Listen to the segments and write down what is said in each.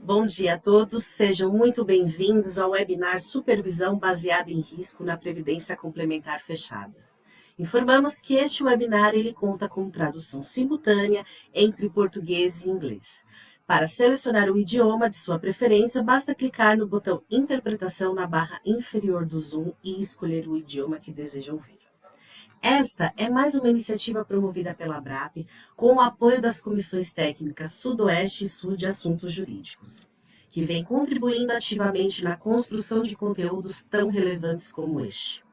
Bom dia a todos, sejam muito bem-vindos ao webinar Supervisão Baseada em Risco na Previdência Complementar Fechada. Informamos que este webinar ele conta com tradução simultânea entre português e inglês. Para selecionar o idioma de sua preferência, basta clicar no botão Interpretação na barra inferior do Zoom e escolher o idioma que deseja ouvir. Esta é mais uma iniciativa promovida pela ABRAP com o apoio das comissões técnicas Sudoeste e Sul de Assuntos Jurídicos, que vem contribuindo ativamente na construção de conteúdos tão relevantes como este.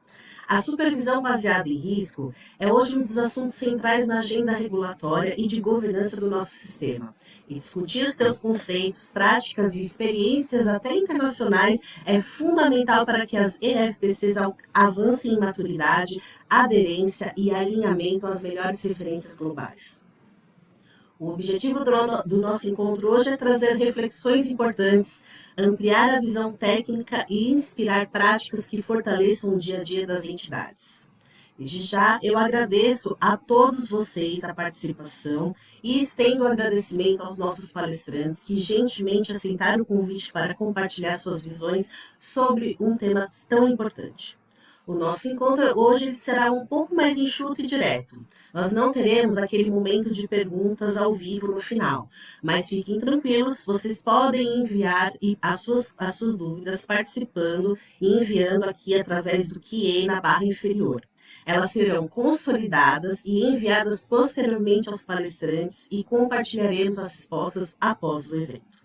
A supervisão baseada em risco é hoje um dos assuntos centrais na agenda regulatória e de governança do nosso sistema. E discutir seus conceitos, práticas e experiências até internacionais é fundamental para que as EFPCs avancem em maturidade, aderência e alinhamento às melhores referências globais. O objetivo do nosso encontro hoje é trazer reflexões importantes, ampliar a visão técnica e inspirar práticas que fortaleçam o dia a dia das entidades. Desde já, eu agradeço a todos vocês a participação e estendo o agradecimento aos nossos palestrantes que gentilmente aceitaram o convite para compartilhar suas visões sobre um tema tão importante. O nosso encontro hoje será um pouco mais enxuto e direto. Nós não teremos aquele momento de perguntas ao vivo no final, mas fiquem tranquilos, vocês podem enviar as suas dúvidas participando e enviando aqui através do QA na barra inferior. Elas serão consolidadas e enviadas posteriormente aos palestrantes e compartilharemos as respostas após o evento.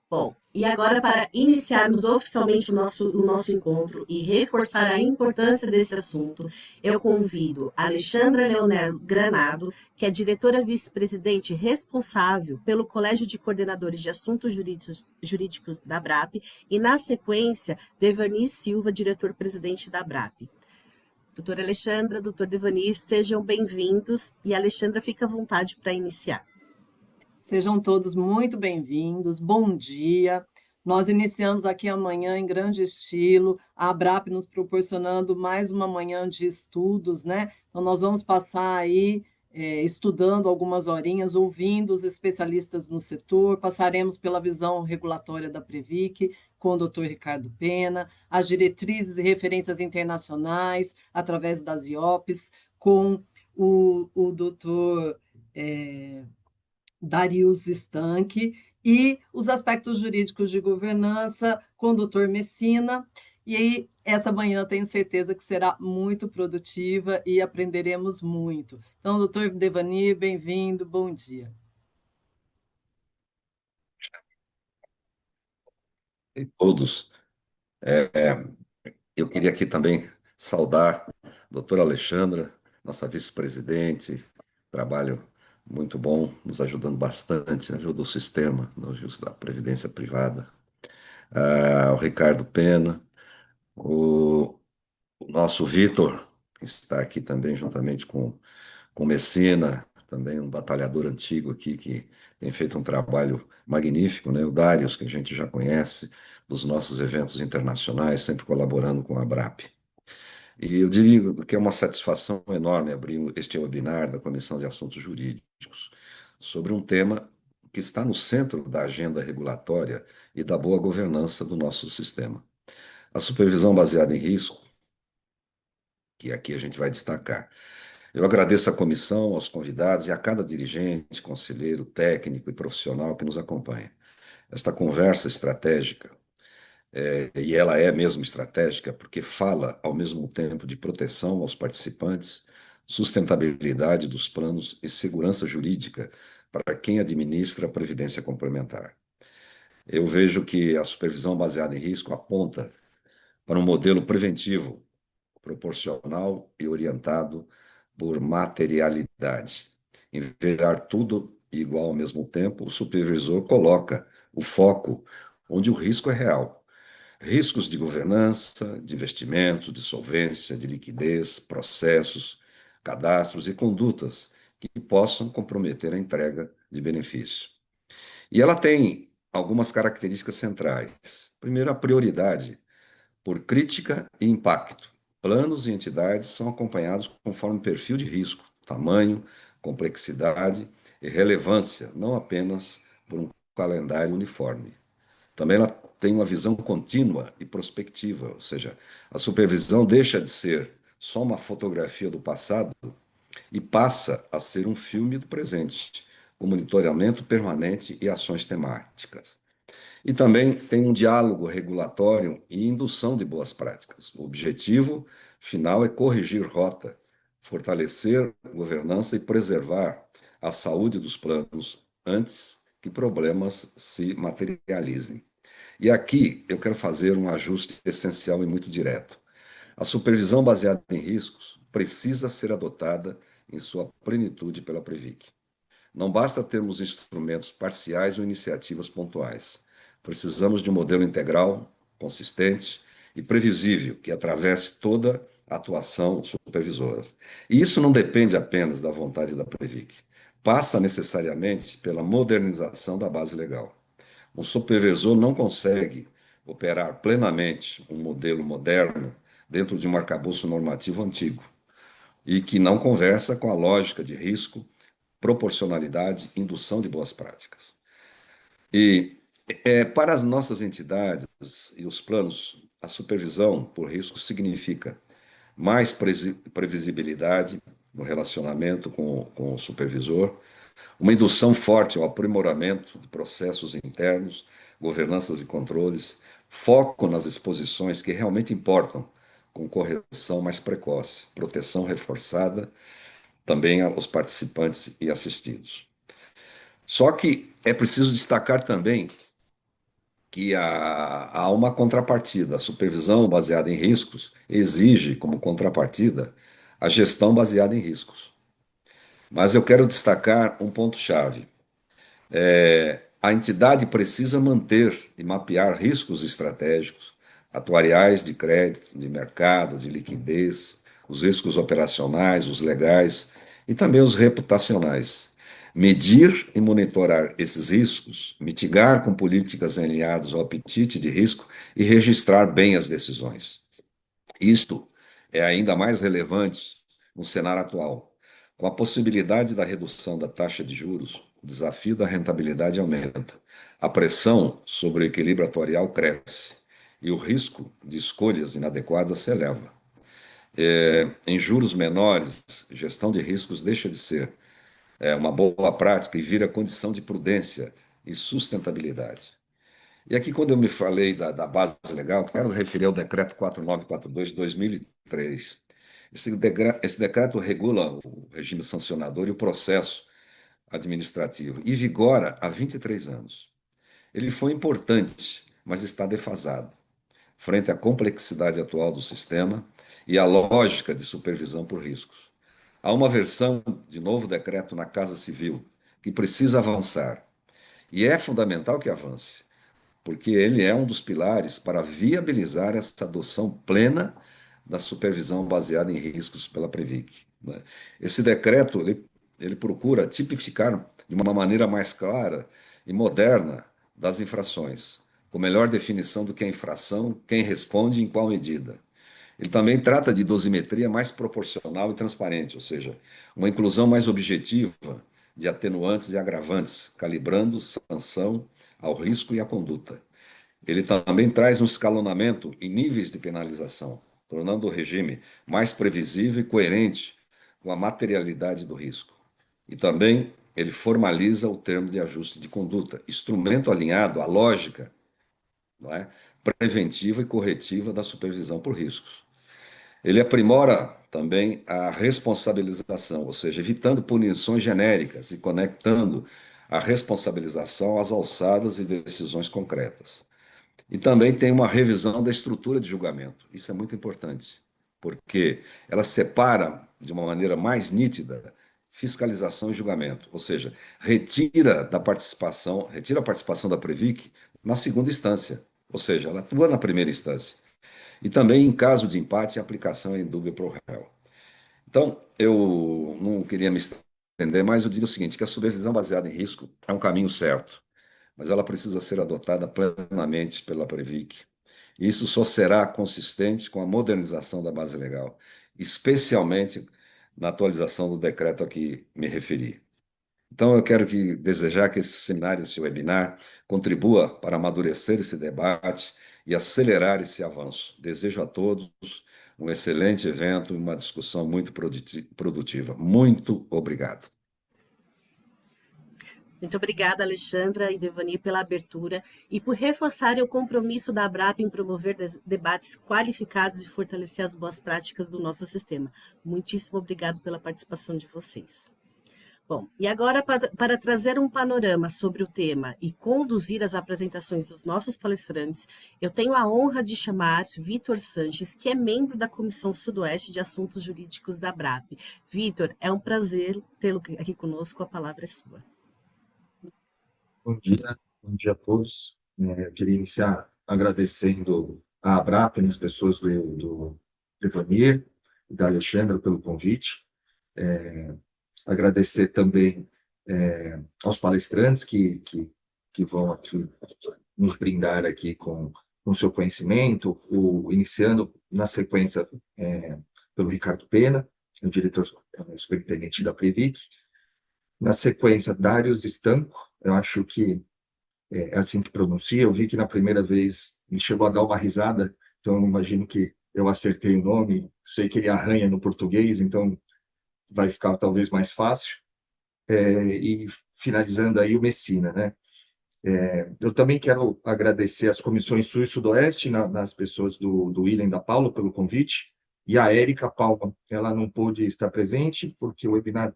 Bom, e agora para iniciarmos oficialmente o nosso encontro e reforçar a importância desse assunto, eu convido a Alexandra Leonel Granado, que é diretora vice-presidente responsável pelo Colégio de Coordenadores de Assuntos Jurídicos da ABRAP, e na sequência, Devani Silva, diretor-presidente da ABRAP. Doutora Alexandra, doutor Devani, sejam bem-vindos e a Alexandra fica à vontade para iniciar. Sejam todos muito bem-vindos, bom dia. Nós iniciamos aqui amanhã em grande estilo, a ABRAP nos proporcionando mais uma manhã de estudos, né? Então, nós vamos passar aí estudando algumas horinhas, ouvindo os especialistas no setor, passaremos pela visão regulatória da Previc, com o doutor Ricardo Pena, as diretrizes e referências internacionais, através das IOPs, com o doutor Darius Stank, e os aspectos jurídicos de governança com o doutor Messina. E aí, essa manhã tenho certeza que será muito produtiva e aprenderemos muito. Então, doutor Devani, bem-vindo, bom dia. E todos. Eu queria aqui também saudar a doutora Alexandra, nossa vice-presidente, trabalho muito bom, nos ajudando bastante, ajuda o sistema, no ajuste da Previdência Privada. O Ricardo Pena, o, o nosso Vitor, que está aqui também juntamente com Messina, também um batalhador antigo aqui que tem feito um trabalho magnífico, né? O Darius, que a gente já conhece, dos nossos eventos internacionais, sempre colaborando com a ABRAP. E eu digo que é uma satisfação enorme abrir este webinar da Comissão de Assuntos Jurídicos sobre um tema que está no centro da agenda regulatória e da boa governança do nosso sistema. A supervisão baseada em risco, que aqui a gente vai destacar. Eu agradeço à comissão, aos convidados e a cada dirigente, conselheiro, técnico e profissional que nos acompanha. Esta conversa estratégica, e ela é mesmo estratégica, porque fala ao mesmo tempo de proteção aos participantes, sustentabilidade dos planos e segurança jurídica para quem administra a previdência complementar. Eu vejo que a supervisão baseada em risco aponta para um modelo preventivo, proporcional e orientado por materialidade. Em ver tudo igual ao mesmo tempo, o supervisor coloca o foco onde o risco é real. Riscos de governança, de investimento, de solvência, de liquidez, processos, cadastros e condutas que possam comprometer a entrega de benefício. E ela tem algumas características centrais. Primeiro, a prioridade por crítica e impacto. Planos e entidades são acompanhados conforme perfil de risco, tamanho, complexidade e relevância, não apenas por um calendário uniforme. Também ela tem uma visão contínua e prospectiva, ou seja, a supervisão deixa de ser só uma fotografia do passado e passa a ser um filme do presente, com monitoramento permanente e ações temáticas. E também tem um diálogo regulatório e indução de boas práticas. O objetivo final é corrigir rota, fortalecer governança e preservar a saúde dos planos antes que problemas se materializem. E aqui eu quero fazer um ajuste essencial e muito direto. A supervisão baseada em riscos precisa ser adotada em sua plenitude pela Previc. Não basta termos instrumentos parciais ou iniciativas pontuais. Precisamos de um modelo integral, consistente e previsível que atravesse toda a atuação supervisora. E isso não depende apenas da vontade da Previc. Passa necessariamente pela modernização da base legal. Um supervisor não consegue operar plenamente um modelo moderno dentro de um arcabouço normativo antigo e que não conversa com a lógica de risco, proporcionalidade, indução de boas práticas. E para as nossas entidades e os planos, a supervisão por risco significa mais previsibilidade no relacionamento com o supervisor, uma indução forte ao aprimoramento de processos internos, governanças e controles, foco nas exposições que realmente importam, com correção mais precoce, proteção reforçada também aos participantes e assistidos. Só que é preciso destacar também que há uma contrapartida. A supervisão baseada em riscos exige, como contrapartida, a gestão baseada em riscos. Mas eu quero destacar um ponto-chave. A entidade precisa manter e mapear riscos estratégicos, atuariais de crédito, de mercado, de liquidez, os riscos operacionais, os legais e também os reputacionais. Medir e monitorar esses riscos, mitigar com políticas alinhadas ao apetite de risco e registrar bem as decisões. Isto é ainda mais relevante no cenário atual. Com a possibilidade da redução da taxa de juros, o desafio da rentabilidade aumenta, a pressão sobre o equilíbrio atuarial cresce e o risco de escolhas inadequadas se eleva. Em juros menores, gestão de riscos deixa de ser uma boa prática e vira condição de prudência e sustentabilidade. E aqui, quando eu me falei da base legal, quero referir ao Decreto 4942 de 2003. Esse decreto regula o regime sancionador e o processo administrativo e vigora há 23 anos. Ele foi importante, mas está defasado, frente à complexidade atual do sistema e à lógica de supervisão por riscos. Há uma versão de novo decreto na Casa Civil que precisa avançar, e é fundamental que avance, porque ele é um dos pilares para viabilizar essa adoção plena da supervisão baseada em riscos pela Previc, né? Esse decreto ele procura tipificar de uma maneira mais clara e moderna das infrações, com melhor definição do que é infração, quem responde e em qual medida. Ele também trata de dosimetria mais proporcional e transparente, ou seja, uma inclusão mais objetiva de atenuantes e agravantes, calibrando sanção ao risco e à conduta. Ele também traz um escalonamento em níveis de penalização, tornando o regime mais previsível e coerente com a materialidade do risco. E também ele formaliza o termo de ajuste de conduta, instrumento alinhado à lógica, não é, preventiva e corretiva da supervisão por riscos. Ele aprimora também a responsabilização, ou seja, evitando punições genéricas e conectando a responsabilização às alçadas e decisões concretas. E também tem uma revisão da estrutura de julgamento. Isso é muito importante, porque ela separa de uma maneira mais nítida fiscalização e julgamento, ou seja, retira a participação da Previc na segunda instância, ou seja, ela atua na primeira instância. E também, em caso de empate, a aplicação é em dúvida pro réu. Então, eu não queria me estender, mas eu digo o seguinte, que a supervisão baseada em risco é um caminho certo, mas ela precisa ser adotada plenamente pela Previc. Isso só será consistente com a modernização da base legal, especialmente na atualização do decreto a que me referi. Então, eu quero desejar que esse seminário, esse webinar, contribua para amadurecer esse debate e acelerar esse avanço. Desejo a todos um excelente evento e uma discussão muito produtiva. Muito obrigado. Muito obrigada, Alexandra e Devani, pela abertura e por reforçarem o compromisso da ABRAP em promover debates qualificados e fortalecer as boas práticas do nosso sistema. Muitíssimo obrigado pela participação de vocês. Bom, e agora, para trazer um panorama sobre o tema e conduzir as apresentações dos nossos palestrantes, eu tenho a honra de chamar Vitor Sanches, que é membro da Comissão Sudoeste de Assuntos Jurídicos da ABRAP. Vitor, é um prazer tê-lo aqui conosco, a palavra é sua. Bom dia a todos. Eu queria iniciar agradecendo a ABRAP, as pessoas do Devanir e da Alexandra pelo convite. Agradecer também aos palestrantes que vão aqui nos brindar aqui com o seu conhecimento, iniciando na sequência pelo Ricardo Pena, o diretor superintendente da Previc. Na sequência, Darius Estanco, eu acho que é assim que pronuncia. Eu vi que na primeira vez ele chegou a dar uma risada, então eu imagino que eu acertei o nome. Sei que ele arranha no português, então vai ficar talvez mais fácil. E finalizando aí o Messina, né? Eu também quero agradecer às comissões Sul e Sudoeste, nas pessoas do William e da Paula, pelo convite, e a Érica Palma. Ela não pôde estar presente, porque o webinar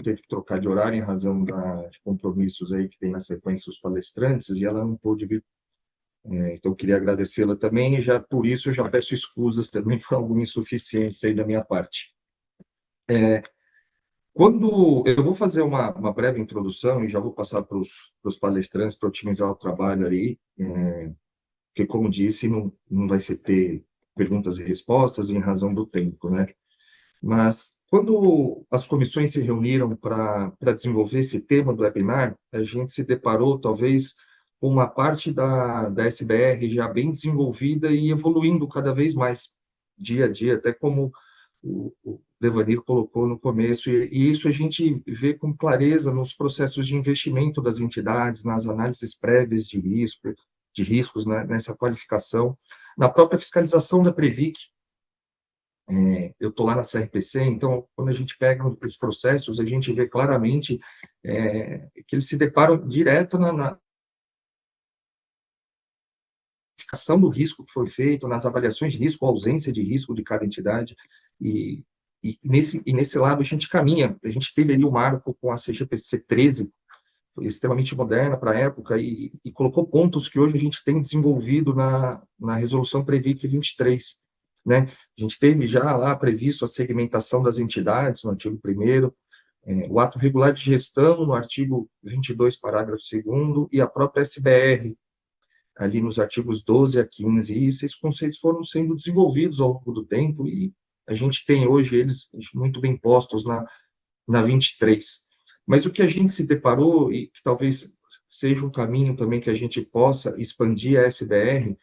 teve que trocar de horário em razão de compromissos aí que tem na sequência os palestrantes, e ela não pôde vir. Então, eu queria agradecê-la também, e já por isso eu já peço escusas também por alguma insuficiência aí da minha parte. Quando eu vou fazer uma breve introdução e já vou passar para os palestrantes para otimizar o trabalho ali, porque, como disse, não vai ser ter perguntas e respostas em razão do tempo, né? Mas, quando as comissões se reuniram para desenvolver esse tema do webinar, a gente se deparou, talvez, com uma parte da SBR já bem desenvolvida e evoluindo cada vez mais, dia a dia, até como o Devanir colocou no começo, e isso a gente vê com clareza nos processos de investimento das entidades, nas análises prévias de riscos, né, nessa qualificação, na própria fiscalização da Previc. Eu estou lá na CRPC, então, quando a gente pega os processos, a gente vê claramente que eles se deparam direto na identificação do risco que foi feito, nas avaliações de risco, ausência de risco de cada entidade, e nesse lado a gente caminha. A gente teve ali o marco com a CGPC 13, foi extremamente moderna para a época, e colocou pontos que hoje a gente tem desenvolvido na resolução Previc 23, né? A gente teve já lá previsto a segmentação das entidades, no artigo 1º, o ato regular de gestão, no artigo 22, parágrafo 2º, e a própria SBR, ali nos artigos 12 a 15, e esses conceitos foram sendo desenvolvidos ao longo do tempo, e a gente tem hoje eles muito bem postos na 23. Mas o que a gente se deparou, e que talvez seja um caminho também que a gente possa expandir a SBR,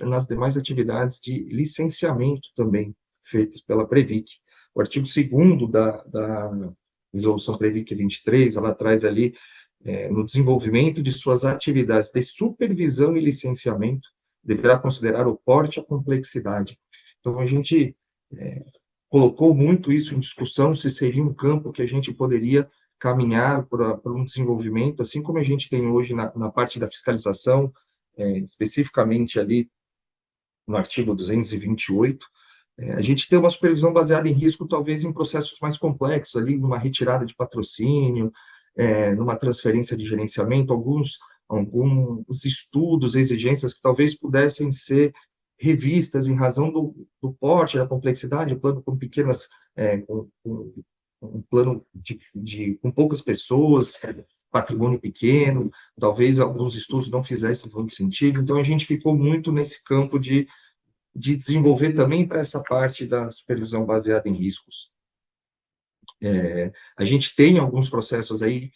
nas demais atividades de licenciamento também feitas pela Previc. O artigo 2º da resolução Previc 23, ela traz ali, no desenvolvimento de suas atividades de supervisão e licenciamento, deverá considerar o porte e a complexidade. Então, a gente colocou muito isso em discussão, se seria um campo que a gente poderia caminhar para um desenvolvimento, assim como a gente tem hoje na parte da fiscalização, especificamente ali no artigo 228, a gente tem uma supervisão baseada em risco, talvez em processos mais complexos, ali numa retirada de patrocínio, numa transferência de gerenciamento, alguns estudos, exigências que talvez pudessem ser revistas em razão do porte, da complexidade, plano com pequenas, um plano com poucas pessoas, patrimônio pequeno, talvez alguns estudos não fizessem muito sentido. Então, a gente ficou muito nesse campo de desenvolver também para essa parte da supervisão baseada em riscos. A gente tem alguns processos aí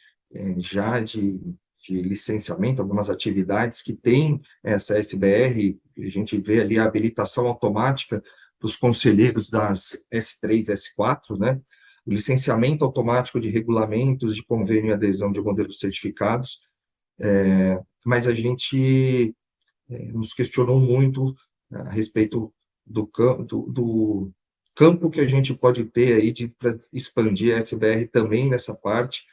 já de licenciamento, algumas atividades que têm essa SBR, a gente vê ali a habilitação automática dos conselheiros das S3, S4, né? o licenciamento automático de regulamentos, de convênio e adesão de modelos certificados, mas a gente nos questionou muito a respeito do campo que a gente pode ter aí para expandir a SBR também nessa parte,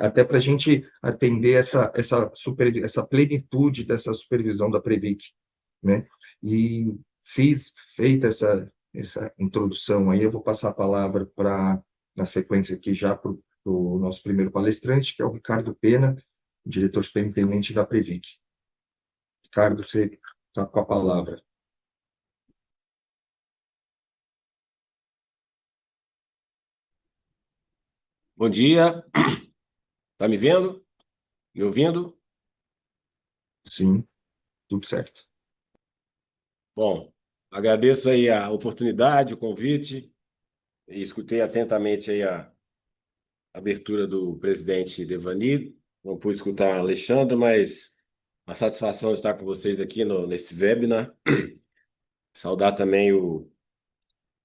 até para a gente atender essa plenitude dessa supervisão da Previc, né? E feita essa introdução aí, eu vou passar a palavra na sequência aqui já para o nosso primeiro palestrante, que é o Ricardo Pena, diretor superintendente da Previc. Ricardo, você está com a palavra. Bom dia, tá me vendo? Me ouvindo? Sim, tudo certo. Bom, agradeço aí a oportunidade, o convite, e escutei atentamente aí a abertura do presidente Devani. Não pude escutar a Alexandre, mas uma satisfação estar com vocês aqui nesse webinar. Saudar também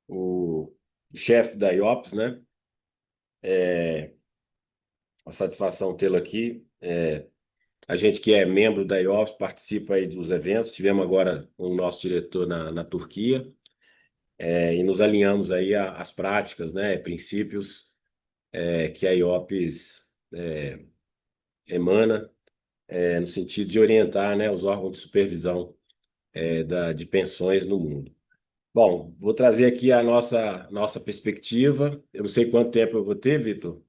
o chefe da IOPS, né? Uma satisfação tê-lo aqui. A gente que é membro da IOPS participa aí dos eventos. Tivemos agora o nosso diretor na Turquia, e nos alinhamos aí às práticas, né, princípios que a IOPS emana, no sentido de orientar, né, os órgãos de supervisão de pensões no mundo. Bom, vou trazer aqui a nossa perspectiva. Eu não sei quanto tempo eu vou ter, Vitor,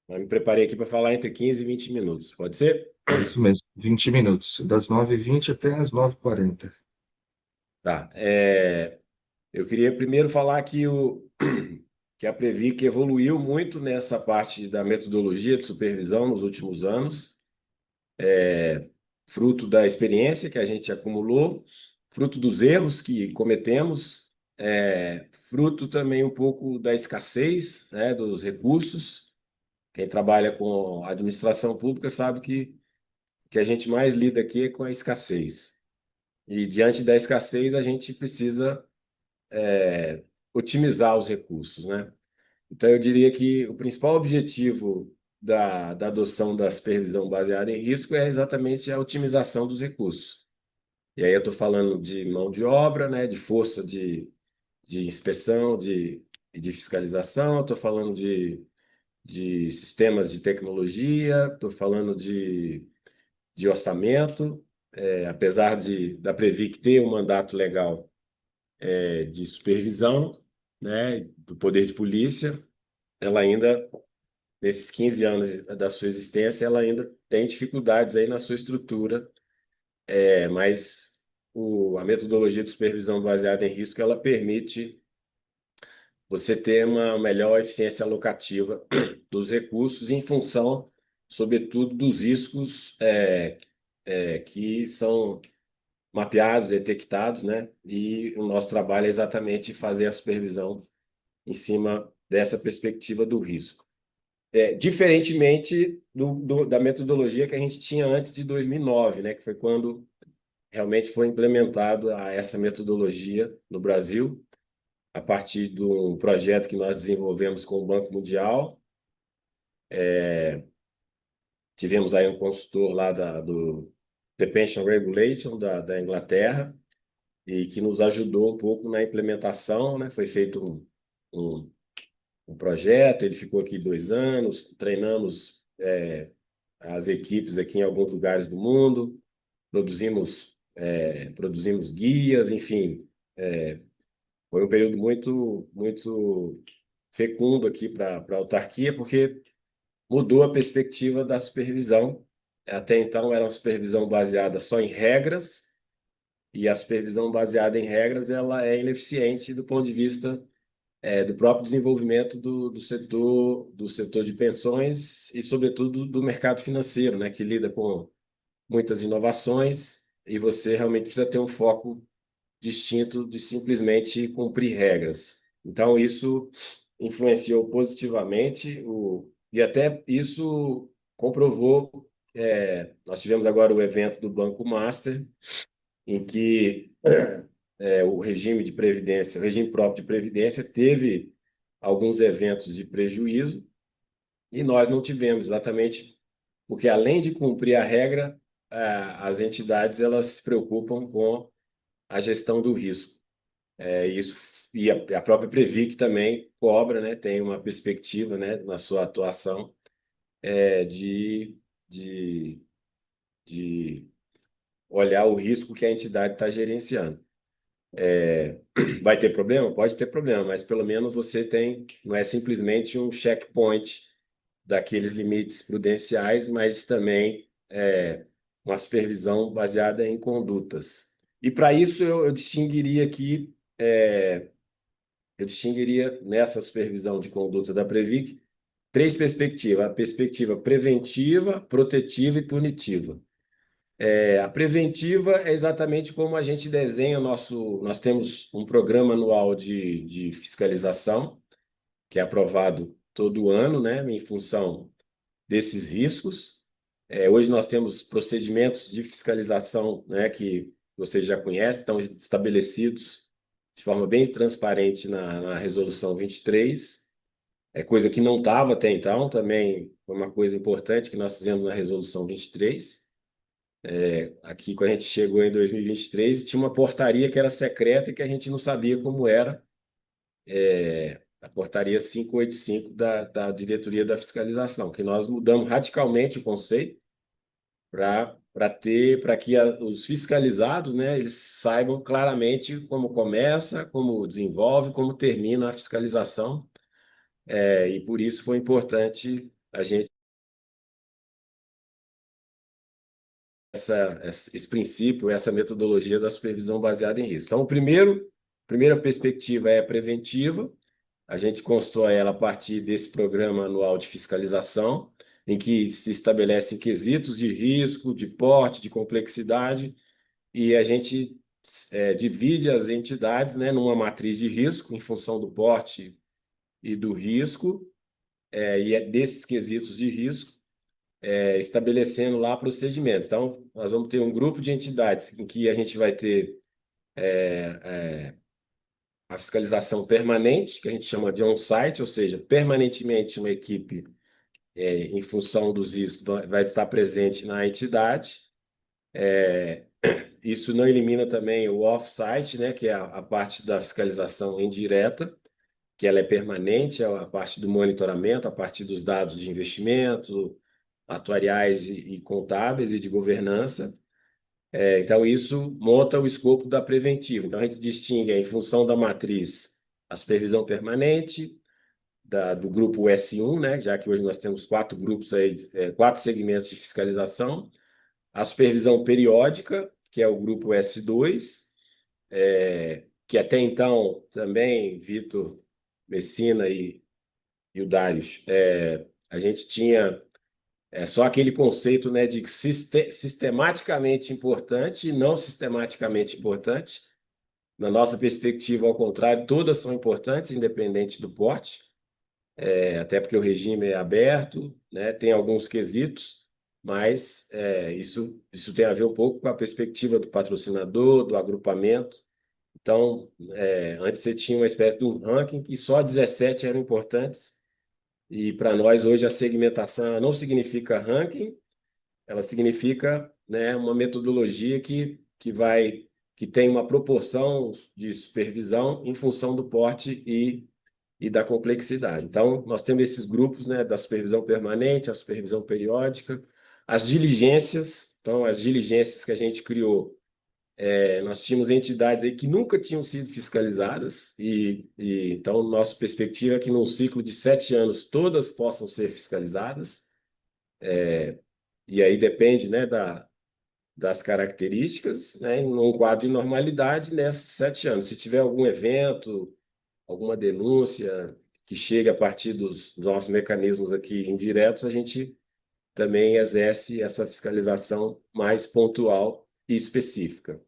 mas me preparei aqui para falar entre 15 e 20 minutos. Pode ser? É isso mesmo, 20 minutos, das 9h20 até as 9h40. Tá. Eu queria primeiro falar que a Previc evoluiu muito nessa parte da metodologia de supervisão nos últimos anos, fruto da experiência que a gente acumulou, fruto dos erros que cometemos, fruto também um pouco da escassez, né, dos recursos. Quem trabalha com administração pública sabe que o que a gente mais lida aqui é com a escassez. E diante da escassez, a gente precisa otimizar os recursos, né? Então, eu diria que o principal objetivo da adoção da supervisão baseada em risco é exatamente a otimização dos recursos. E aí eu estou falando de mão de obra, né, de força de inspeção, de fiscalização, estou falando de sistemas de tecnologia, estou falando de orçamento, apesar da Previc ter um mandato legal de supervisão, né, do poder de polícia, ela ainda, nesses 15 anos da sua existência, ela ainda tem dificuldades aí na sua estrutura, mas a metodologia de supervisão baseada em risco, ela permite você ter uma melhor eficiência alocativa dos recursos em função, sobretudo, dos riscos que são mapeados, detectados, né? E o nosso trabalho é exatamente fazer a supervisão em cima dessa perspectiva do risco. Diferentemente da metodologia que a gente tinha antes de 2009, né? Que foi quando realmente foi implementado essa metodologia no Brasil, a partir de um projeto que nós desenvolvemos com o Banco Mundial. Tivemos aí um consultor lá do The Pension Regulation da Inglaterra, e que nos ajudou um pouco na implementação, né? Foi feito um projeto, ele ficou aqui 2 anos, treinamos as equipes aqui em alguns lugares do mundo, produzimos guias, enfim, foi um período muito, muito fecundo aqui para a autarquia, porque mudou a perspectiva da supervisão. Até então era uma supervisão baseada só em regras, e a supervisão baseada em regras ela é ineficiente do ponto de vista do próprio desenvolvimento do setor de pensões e, sobretudo, do mercado financeiro, né, que lida com muitas inovações, e você realmente precisa ter um foco distinto de simplesmente cumprir regras. Então, isso influenciou positivamente, e até isso comprovou. Nós tivemos agora o evento do Banco Master, em que o regime de previdência, o regime próprio de previdência, teve alguns eventos de prejuízo, e nós não tivemos, exatamente porque, além de cumprir a regra, as entidades elas se preocupam com a gestão do risco. E a própria Previc também cobra, né, tem uma perspectiva, né, na sua atuação de, de, de olhar o risco que a entidade está gerenciando. Vai ter problema? Pode ter problema, mas pelo menos você tem, não é simplesmente um checkpoint daqueles limites prudenciais, mas também uma supervisão baseada em condutas. E para isso eu distinguiria aqui, eu distinguiria nessa supervisão de conduta da Previc três perspectivas: a perspectiva preventiva, protetiva e punitiva. A preventiva é exatamente como a gente desenha Nós temos um programa anual de fiscalização, que é aprovado todo ano, né, em função desses riscos. Hoje nós temos procedimentos de fiscalização, né, que vocês já conhecem, estão estabelecidos de forma bem transparente na Resolução 23. É coisa que não estava até então, também foi uma coisa importante que nós fizemos na Resolução 23. Aqui, quando a gente chegou em 2023, tinha uma portaria que era secreta e que a gente não sabia como era, a portaria 585 da Diretoria da Fiscalização, que nós mudamos radicalmente o conceito para que os fiscalizados, né, eles saibam claramente como começa, como desenvolve, como termina a fiscalização, e por isso foi importante a gente esse princípio, essa metodologia da supervisão baseada em risco. Então, primeira perspectiva é preventiva. A gente constrói ela a partir desse programa anual de fiscalização, em que se estabelecem quesitos de risco, de porte, de complexidade, e a gente divide as entidades, né, numa matriz de risco, em função do porte e do risco, e desses quesitos de risco, estabelecendo lá procedimentos. Então, nós vamos ter um grupo de entidades em que a gente vai ter a fiscalização permanente, que a gente chama de on-site, ou seja, permanentemente uma equipe, em função dos riscos, vai estar presente na entidade. Isso não elimina também o off-site, né, que é a parte da fiscalização indireta, que ela é permanente, é a parte do monitoramento, a partir dos dados de investimento, atuariais e contábeis e de governança. Então, isso monta o escopo da preventiva. Então, a gente distingue, em função da matriz, a supervisão permanente, do grupo S1, né, já que hoje nós temos 4 grupos aí, 4 segmentos de fiscalização, a supervisão periódica, que é o grupo S2, que até então também, Vitor Messina e o Darius, a gente tinha só aquele conceito, né, de sistematicamente importante e não sistematicamente importante. Na nossa perspectiva, ao contrário, todas são importantes, independente do porte, até porque o regime é aberto, né, tem alguns quesitos, mas isso tem a ver um pouco com a perspectiva do patrocinador, do agrupamento. Então, antes você tinha uma espécie de um ranking que só 17 eram importantes, e para nós hoje a segmentação não significa ranking, ela significa, né, uma metodologia que tem uma proporção de supervisão em função do porte e da complexidade. Então, nós temos esses grupos, né, da supervisão permanente, a supervisão periódica, as diligências. Então, as diligências que a gente criou, nós tínhamos entidades aí que nunca tinham sido fiscalizadas, então, nossa perspectiva é que num ciclo de 7 anos todas possam ser fiscalizadas, e aí depende, né, das características, né, num quadro de normalidade nesses 7 anos. Se tiver algum evento, alguma denúncia que chegue a partir dos nossos mecanismos aqui indiretos, a gente também exerce essa fiscalização mais pontual e específica.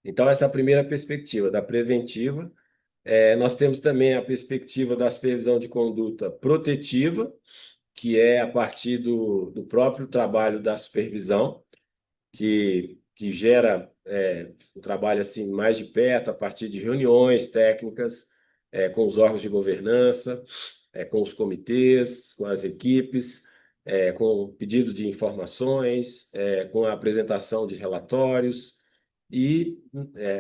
Então, essa é a primeira perspectiva, da preventiva. Nós temos também a perspectiva da supervisão de conduta protetiva, que é a partir do próprio trabalho da supervisão, que gera um trabalho assim mais de perto, a partir de reuniões técnicas, com os órgãos de governança, com os comitês, com as equipes, com o pedido de informações, com a apresentação de relatórios. E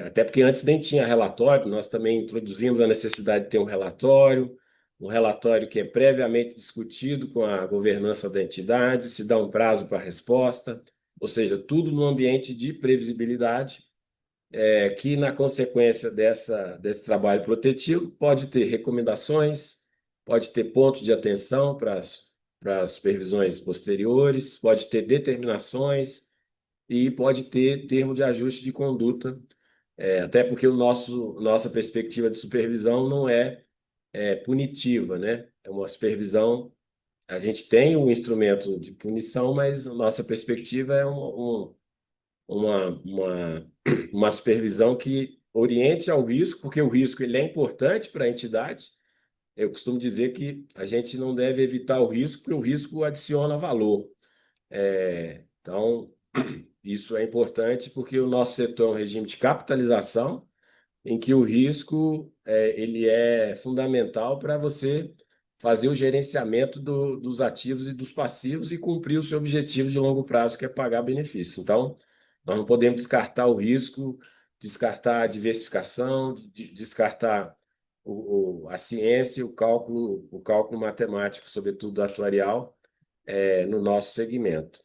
até porque antes nem tinha relatório, nós também introduzimos a necessidade de ter um relatório que é previamente discutido com a governança da entidade, se dá um prazo para a resposta, ou seja, tudo no ambiente de previsibilidade, que na consequência desse trabalho protetivo pode ter recomendações, pode ter pontos de atenção para as supervisões posteriores, pode ter determinações e pode ter termo de ajuste de conduta, até porque nossa perspectiva de supervisão não é punitiva, né? É uma supervisão, a gente tem um instrumento de punição, mas a nossa perspectiva é uma supervisão que oriente ao risco, porque o risco ele é importante para a entidade. Eu costumo dizer que a gente não deve evitar o risco, porque o risco adiciona valor. Então, isso é importante porque o nosso setor é um regime de capitalização, em que o risco ele é fundamental para você fazer o gerenciamento dos ativos e dos passivos e cumprir o seu objetivo de longo prazo, que é pagar benefício. Então, nós não podemos descartar o risco, descartar a diversificação, descartar a ciência, o cálculo matemático, sobretudo atuarial, no nosso segmento.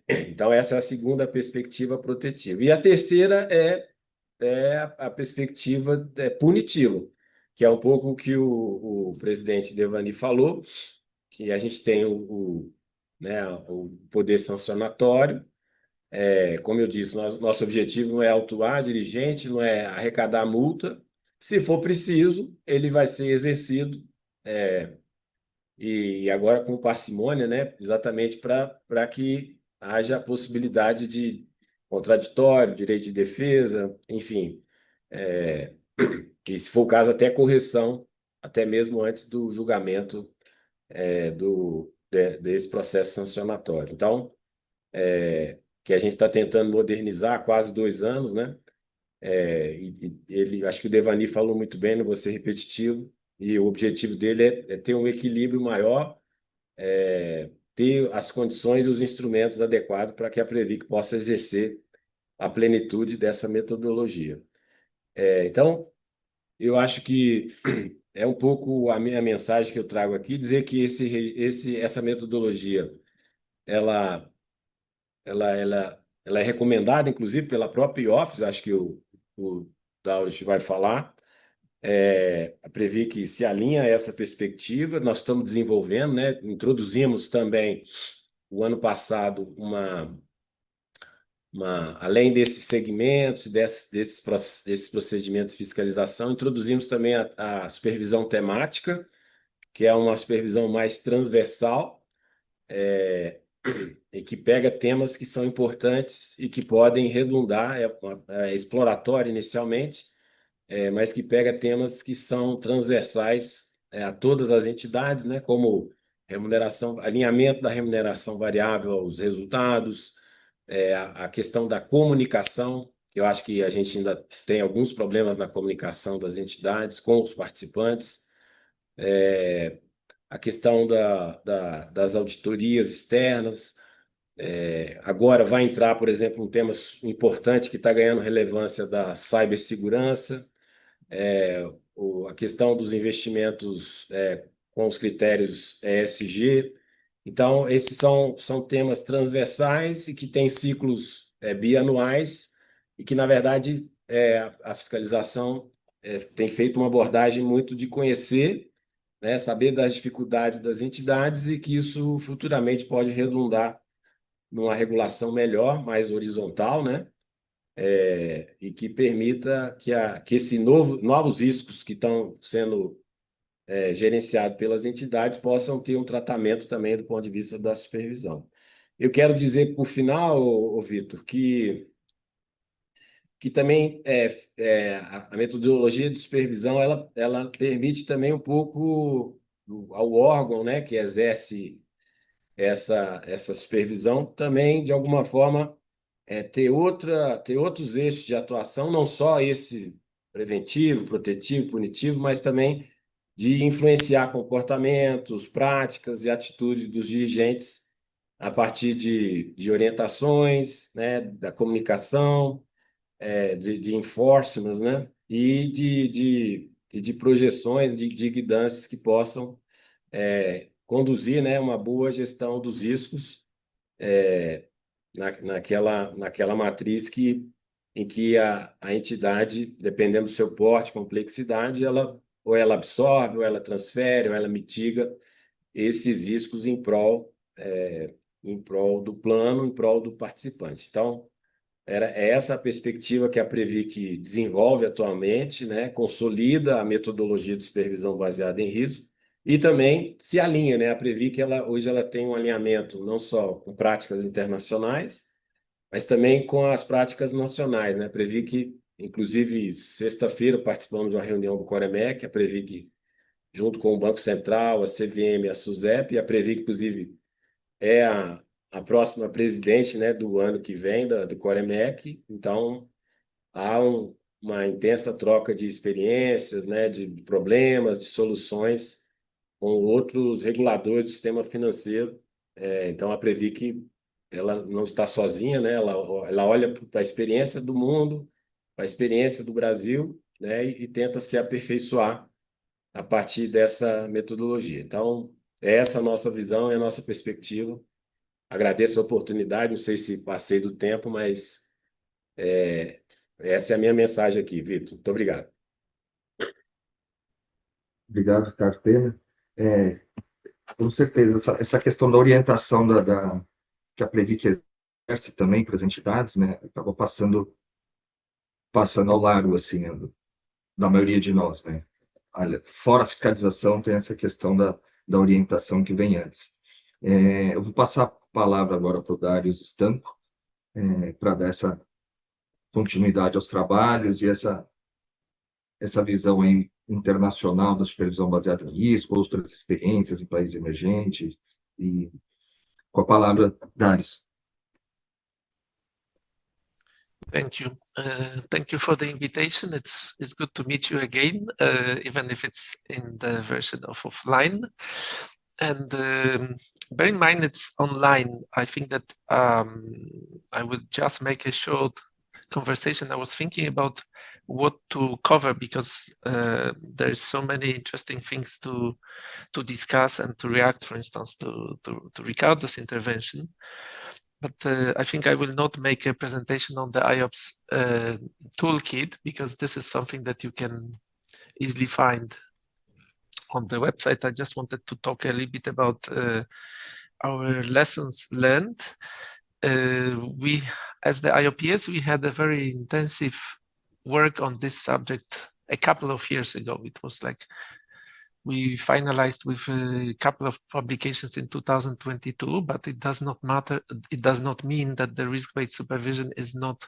Então, essa é a segunda perspectiva protetiva. E a terceira é a perspectiva punitiva, que é um pouco o que o presidente Devani falou, que a gente tem né, o poder sancionatório. Como eu disse, nosso objetivo não é autuar dirigente, não é arrecadar multa. Se for preciso, ele vai ser exercido, e agora com parcimônia, né, exatamente para que haja a possibilidade de contraditório, direito de defesa, enfim, e se for o caso, até correção, até mesmo antes do julgamento desse processo sancionatório. Então, que a gente está tentando modernizar há quase 2 anos, né? Acho que o Devani falou muito bem, não vou ser repetitivo, e o objetivo dele é ter um equilíbrio maior, ter as condições e os instrumentos adequados para que a Previc possa exercer a plenitude dessa metodologia. Então, eu acho que é um pouco a minha mensagem que eu trago aqui, dizer que essa metodologia ela é recomendada, inclusive, pela própria IOPS, acho que o Daulis vai falar. A Previc se alinha a essa perspectiva, nós estamos desenvolvendo, né? Introduzimos também, o ano passado, além desses segmentos, desses procedimentos de fiscalização, introduzimos também a supervisão temática, que é uma supervisão mais transversal, e que pega temas que são importantes e que podem redundar, é exploratória inicialmente, mas que pega temas que são transversais a todas as entidades, né, como remuneração, alinhamento da remuneração variável aos resultados, a questão da comunicação. Eu acho que a gente ainda tem alguns problemas na comunicação das entidades com os participantes, a questão das auditorias externas. Agora vai entrar, por exemplo, um tema importante que está ganhando relevância da cibersegurança, a questão dos investimentos com os critérios ESG. Então, esses são temas transversais e que têm ciclos bianuais e que, na verdade, a fiscalização tem feito uma abordagem muito de conhecer, né, saber das dificuldades das entidades e que isso futuramente pode redundar numa regulação melhor, mais horizontal, né, e que permita que novos riscos que estão sendo gerenciado pelas entidades possam ter um tratamento também do ponto de vista da supervisão. Eu quero dizer, por final, Vitor, que também a metodologia de supervisão ela permite também um pouco ao órgão, né, que exerce essa supervisão também, de alguma forma, ter outros eixos de atuação, não só esse preventivo, protetivo, punitivo, mas também de influenciar comportamentos, práticas e atitudes dos dirigentes a partir de orientações, né, da comunicação, de enforcements, né, e de projeções, de guidâncias que possam conduzir, né, uma boa gestão dos riscos naquela matriz em que a entidade, dependendo do seu porte, complexidade, ou ela absorve, ou ela transfere, ou ela mitiga esses riscos em prol do plano, em prol do participante. Então, é essa a perspectiva que a Previc desenvolve atualmente, né? Consolida a metodologia de supervisão baseada em risco e também se alinha, né? A Previc hoje ela tem um alinhamento não só com práticas internacionais, mas também com as práticas nacionais, né? A Previc, inclusive, sexta-feira participamos de uma reunião do Coremec, a Previc junto com o Banco Central, a CVM, a SUSEP, e a Previc, inclusive, é a próxima presidente, né, do ano que vem, do Coremec. Então, há uma intensa troca de experiências, né, de problemas, de soluções com outros reguladores do sistema financeiro. Então, a Previc ela não está sozinha, né? Ela olha para a experiência do mundo, para a experiência do Brasil, né, e tenta se aperfeiçoar a partir dessa metodologia. Então, é essa a nossa visão, é a nossa perspectiva. Agradeço a oportunidade, não sei se passei do tempo, mas essa é a minha mensagem aqui, Vitor. Muito obrigado. Obrigado, Ricardo Temer. Com certeza, essa questão da orientação que a Previc exerce também para as entidades, né, acabou passando ao largo, assim, né, da maioria de nós, né. Fora a fiscalização, tem essa questão da orientação que vem antes. Eu vou passar a palavra agora para o Darius Stanco, para dar essa continuidade aos trabalhos e essa visão aí internacional da supervisão baseada em risco, outras experiências em países emergentes. E com a palavra, Darius. Thank you. Thank you for the invitation. It's good to meet you again, even if it's in the version of offline. And bear in mind it's online. I think that I would just make a short conversation. I was thinking about what to cover because there's so many interesting things to discuss and to react, for instance, to Ricardo's intervention. But I think I will not make a presentation on the IOPS toolkit because this is something that you can easily find on the website. I just wanted to talk a little bit about our lessons learned. We, as the IOPS, we had a very intensive work on this subject a couple of years ago. It was like we finalized with a couple of publications in 2022, but it does not matter. It does not mean that the risk-based supervision is not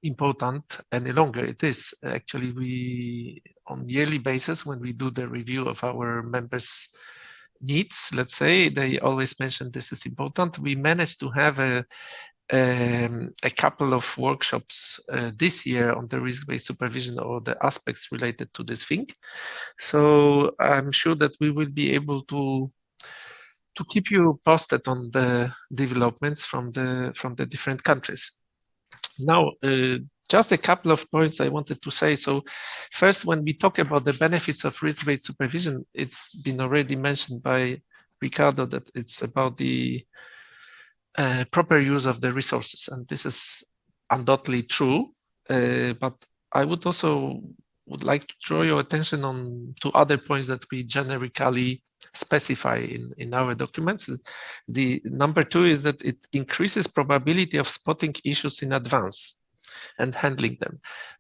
important any longer. It is. Actually, we, on yearly basis, when we do the review of our members' needs, let's say, they always mention this is important. We managed to have a couple of workshops this year on the risk-based supervision or the aspects related to this thing. So I'm sure that we will be able to keep you posted on the developments from the different countries. Now, just a couple of points I wanted to say. So first, when we talk about the benefits of risk-based supervision, it's been already mentioned by Ricardo that it's about the proper use of the resources. And this is undoubtedly true, but I would like to draw your attention to other points that we generically specify in our documents. The number 2 is that it increases probability of spotting issues in advance and handling them.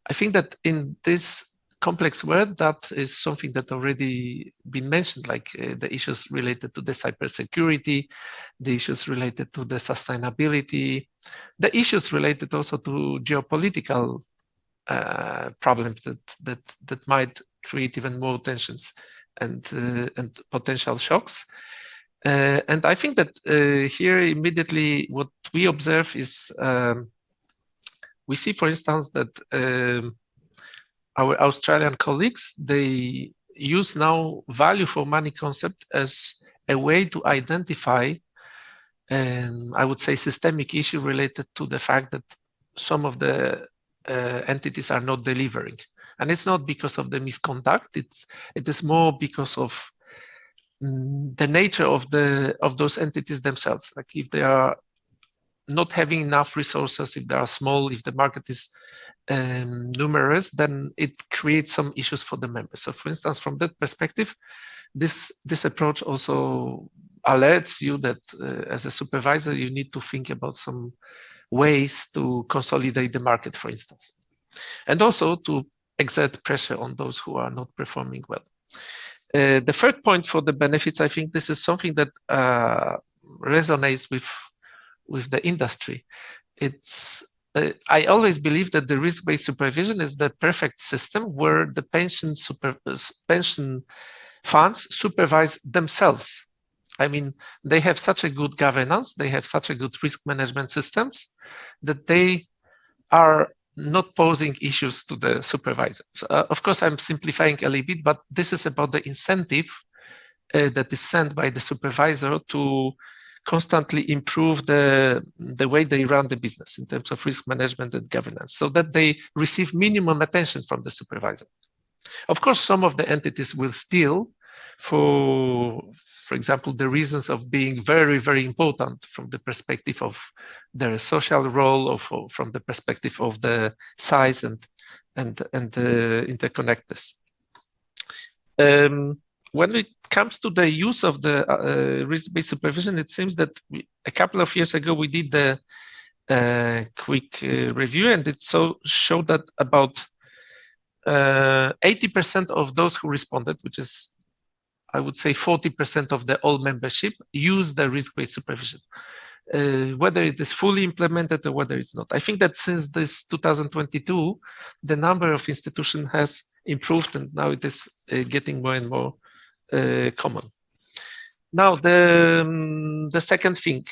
I think that in this complex world, that is something that already been mentioned, like the issues related to the cybersecurity, the issues related to the sustainability, the issues related also to geopolitical problems that might create even more tensions and potential shocks. And I think that here immediately what we observe is we see, for instance, that our Australian colleagues, they use now value for money concept as a way to identify, I would say, systemic issue related to the fact that some of the entities are not delivering. And it's not because of the misconduct, it is more because of the nature of those entities themselves. Like if they are not having enough resources, if they are small, if the market is numerous, then it creates some issues for the members. So for instance, from that perspective, this approach also alerts you that as a supervisor, you need to think about some ways to consolidate the market, for instance, and also to exert pressure on those who are not performing well. The third point for the benefits, I think this is something that resonates with the industry. It's I always believe that the risk-based supervision is the perfect system where the pension funds supervise themselves. I mean, they have such a good governance, they have such a good risk management systems that they are not posing issues to the supervisors. Of course, I'm simplifying a little bit, but this is about the incentive that is sent by the supervisor to constantly improve the way they run the business in terms of risk management and governance, so that they receive minimum attention from the supervisor. Of course, some of the entities will still, for example, the reasons of being very, very important from the perspective of their social role, or from the perspective of the size and the interconnectedness. When it comes to the use of the risk-based supervision, it seems that a couple of years ago we did the quick review, and it showed that about 80% of those who responded, which is, I would say, 40% of the all membership, use the risk-based supervision, whether it is fully implemented or whether it's not. I think that since this 2022, the number of institutions has improved, and now it is getting more and more common. Now, the second thing,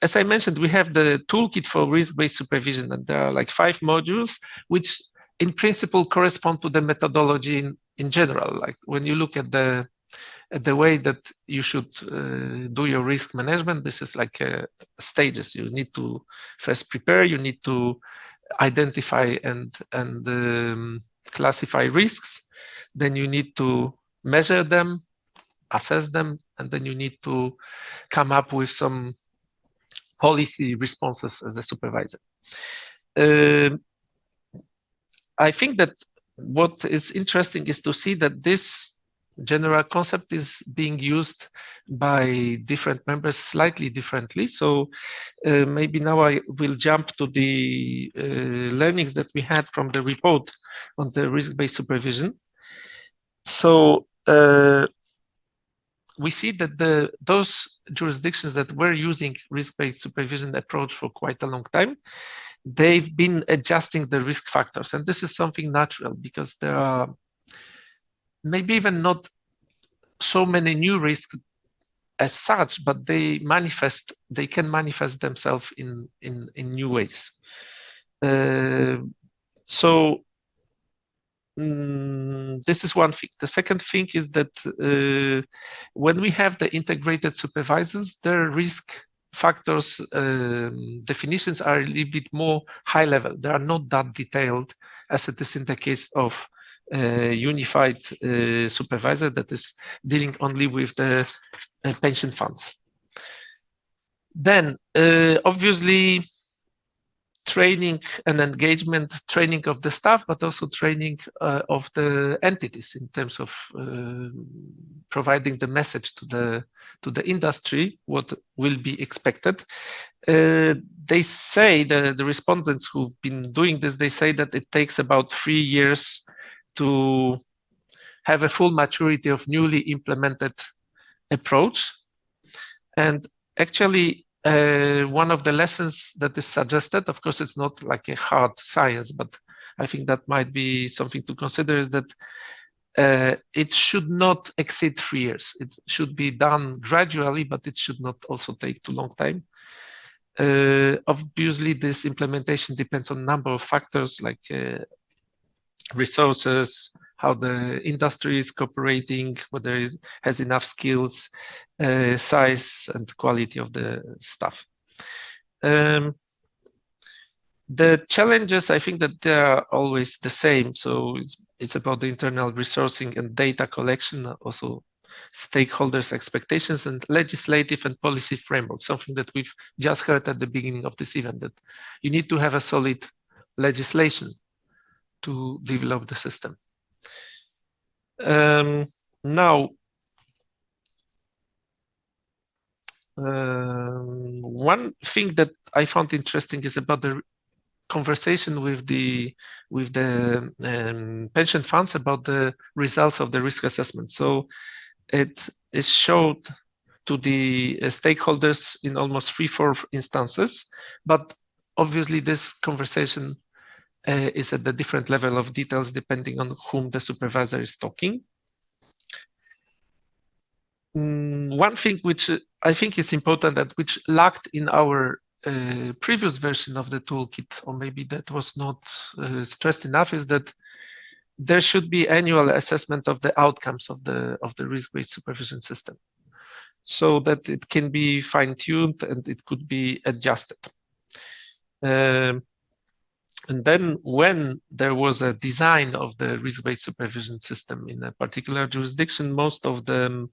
as I mentioned, we have the toolkit for risk-based supervision, and there are like 5 modules, which in principle correspond to the methodology in general. Like when you look at the way that you should do your risk management, this is like stages. You need to first prepare, you need to identify and classify risks, then you need to measure them, assess them, and then you need to come up with some policy responses as a supervisor. I think that what is interesting is to see that this general concept is being used by different members slightly differently. So maybe now I will jump to the learnings that we had from the report on the risk-based supervision. So we see that those jurisdictions that were using risk-based supervision approach for quite a long time, they've been adjusting the risk factors. And this is something natural because there are maybe even not so many new risks as such, but they can manifest themselves in new ways. So this is one thing. The second thing is that when we have the integrated supervisors, their risk factors definitions are a little bit more high level. They are not that detailed as it is in the case of unified supervisor that is dealing only with the pension funds. Then obviously training and engagement, training of the staff, but also training of the entities in terms of providing the message to the industry, what will be expected. They say, the respondents who've been doing this, they say that it takes about 3 years to have a full maturity of newly implemented approach. And actually, one of the lessons that is suggested, of course, it's not like a hard science, but I think that might be something to consider, is that it should not exceed 3 years. It should be done gradually, but it should not also take too long time. Obviously, this implementation depends on a number of factors like resources, how the industry is cooperating, whether it has enough skills, size and quality of the staff. The challenges, I think that they are always the same. So it's about the internal resourcing and data collection, also stakeholders' expectations and legislative and policy framework, something that we've just heard at the beginning of this event, that you need to have a solid legislation to develop the system. Now, one thing that I found interesting is about the conversation with the pension funds about the results of the risk assessment. So it is showed to the stakeholders in almost 3-4 instances, but obviously this conversation is at a different level of details depending on whom the supervisor is talking. One thing which I think is important and which lacked in our previous version of the toolkit, or maybe that was not stressed enough, is that there should be annual assessment of the outcomes of the risk-based supervision system, so that it can be fine-tuned and it could be adjusted. And then when there was a design of the risk-based supervision system in a particular jurisdiction, most of the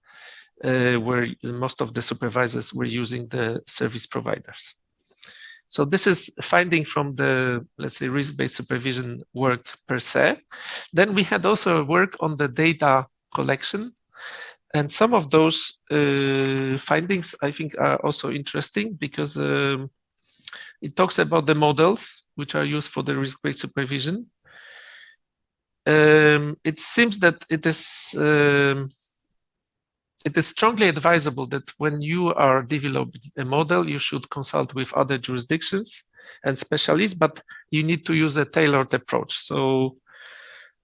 supervisors were using the service providers. So this is a finding from the, let's say, risk-based supervision work per se. Then we had also work on the data collection. And some of those findings, I think, are also interesting because it talks about the models which are used for the risk-based supervision. It seems that it is strongly advisable that when you are developing a model, you should consult with other jurisdictions and specialists, but you need to use a tailored approach. So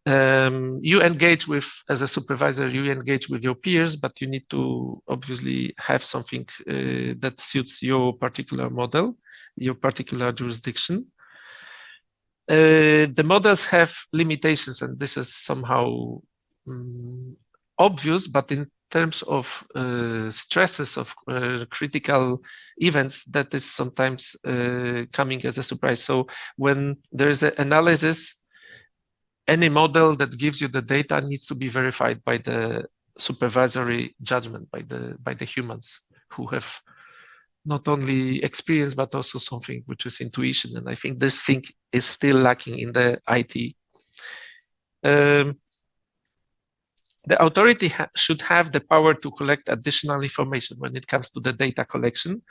you engage with, as a supervisor, you engage with your peers, but you need to obviously have something that suits your particular model, your particular jurisdiction. The models have limitations, and this is somehow obvious, but in terms of stresses of critical events, that is sometimes coming as a surprise. So when there is an analysis, any model that gives you the data needs to be verified by the supervisory judgment, by the humans who have not only experience, but also something which is intuition. And I think this thing is still lacking in the IT. The authority should have the power to collect additional information when it comes to the data collection.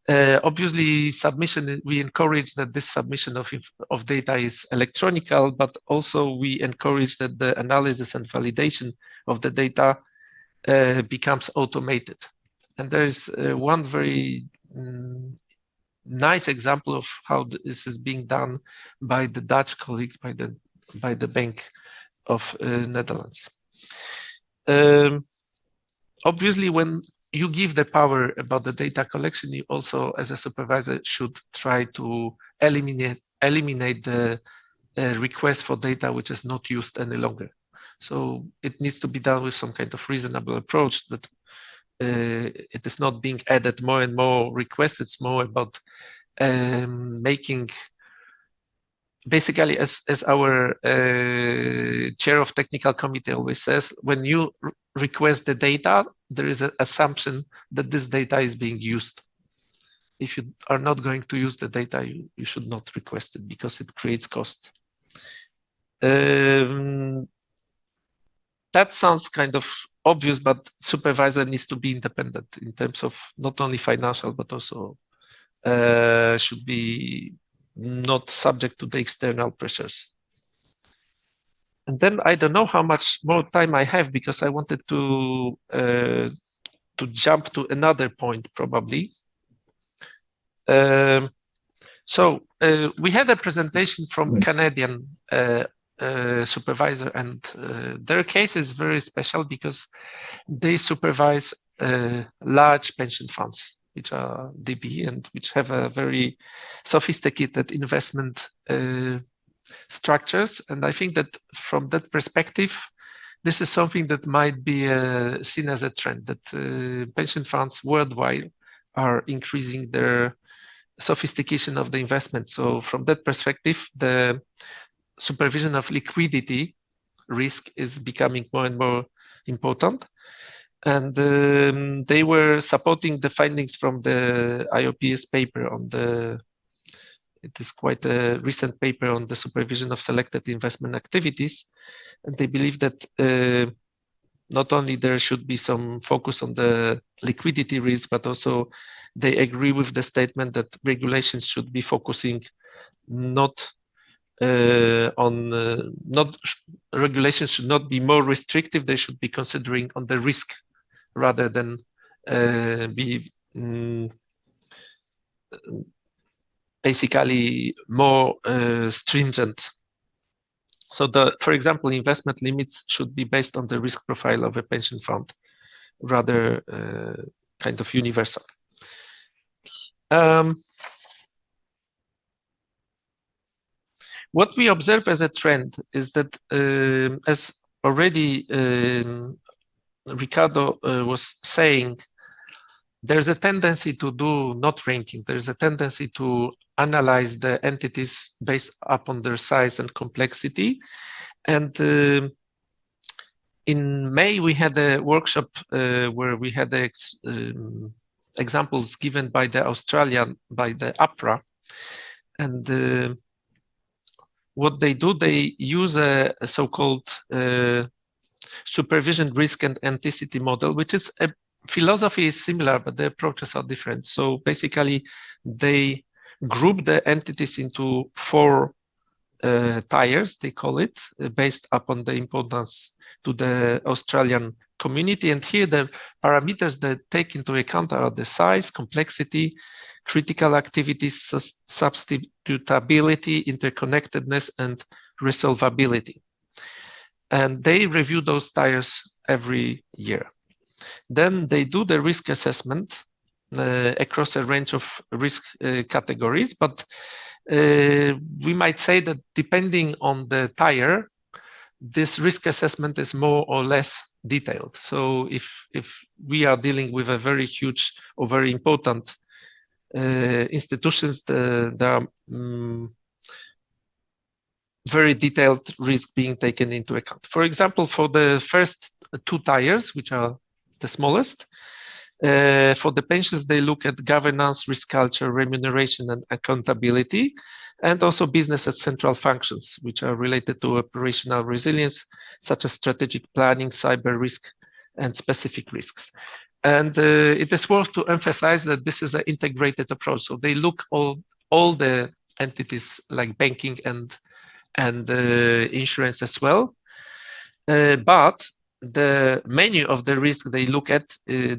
Obviously, submission, we encourage that this submission of data is electronical, but also we encourage that the analysis and validation of the data becomes automated. And there is one very nice example of how this is being done by the Dutch colleagues, by the Bank of Netherlands. Obviously, when you give the power about the data collection, you also, as a supervisor, should try to eliminate the request for data which is not used any longer. So it needs to be done with some kind of reasonable approach, that it is not being added more and more requests. It's more about making, basically, as our chair of technical committee always says, when you request the data, there is an assumption that this data is being used. If you are not going to use the data, you should not request it because it creates cost. That sounds kind of obvious, but supervisor needs to be independent in terms of not only financial, but also should be not subject to the external pressures. And then I don't know how much more time I have, because I wanted to jump to another point probably. So we had a presentation from Canadian supervisor, and their case is very special because they supervise large pension funds, which are DB and which have a very sophisticated investment structures. And I think that from that perspective, this is something that might be seen as a trend, that pension funds worldwide are increasing their sophistication of the investment. So from that perspective, the supervision of liquidity risk is becoming more and more important. And they were supporting the findings from the IOPS paper on it is quite a recent paper on the supervision of selected investment activities. And they believe that not only there should be some focus on the liquidity risk, but also they agree with the statement that regulations should be focusing regulations should not be more restrictive. They should be considering on the risk rather than be basically more stringent. So for example, investment limits should be based on the risk profile of a pension fund, rather kind of universal. What we observe as a trend is that, as already Ricardo was saying, there's a tendency to do not ranking. There's a tendency to analyze the entities based upon their size and complexity. And in May, we had a workshop where we had examples given by the APRA. And what they do, they use a so-called supervision risk and entity model, which is a philosophy is similar, but the approaches are different. So basically, they group the entities into 4 tiers, they call it, based upon the importance to the Australian community. And here the parameters that take into account are the size, complexity, critical activities, substitutability, interconnectedness, and resolvability. And they review those tiers every year. Then they do the risk assessment across a range of risk categories, but we might say that depending on the tier, this risk assessment is more or less detailed. So if we are dealing with a very huge or very important institutions, there are very detailed risk being taken into account. For example, for the first 2 tiers, which are the smallest, for the pensions, they look at governance, risk culture, remuneration, and accountability, and also business and central functions, which are related to operational resilience, such as strategic planning, cyber risk, and specific risks. And it is worth to emphasize that this is an integrated approach. So they look all the entities like banking and insurance as well. But the menu of the risk they look at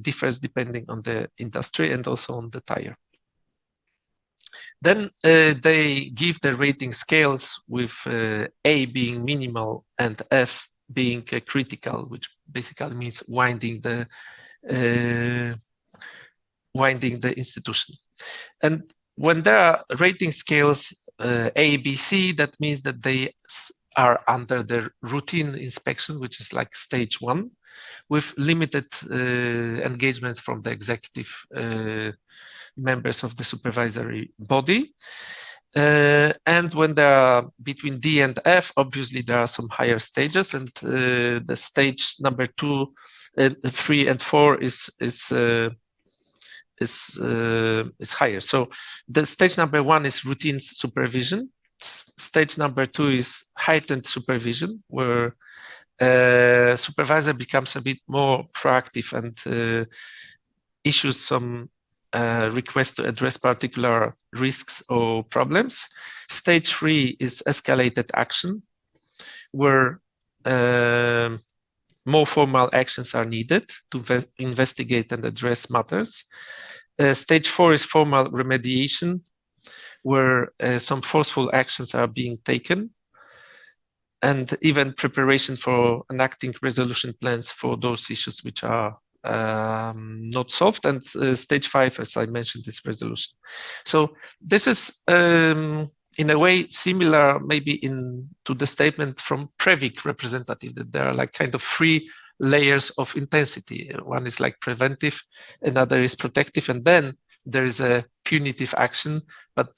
differs depending on the industry and also on the tier. Then they give the rating scales with A being minimal and F being critical, which basically means winding the institution. And when there are rating scales A, B, C, that means that they are under the routine inspection, which is like stage 1, with limited engagements from the executive members of the supervisory body. And when they are between D and F, obviously there are some higher stages, and the stage number 2, 3, and 4 is higher. So the stage number 1 is routine supervision. Stage number 2 is heightened supervision, where supervisor becomes a bit more proactive and issues some requests to address particular risks or problems. Stage 3 is escalated action, where more formal actions are needed to investigate and address matters. Stage 4 is formal remediation, where some forceful actions are being taken, and even preparation for enacting resolution plans for those issues which are not solved. And stage 5, as I mentioned, is resolution. So this is in a way similar maybe to the statement from Previc representative, that there are like kind of 3 layers of intensity. One is like preventive, another is protective, and then there is a punitive action. But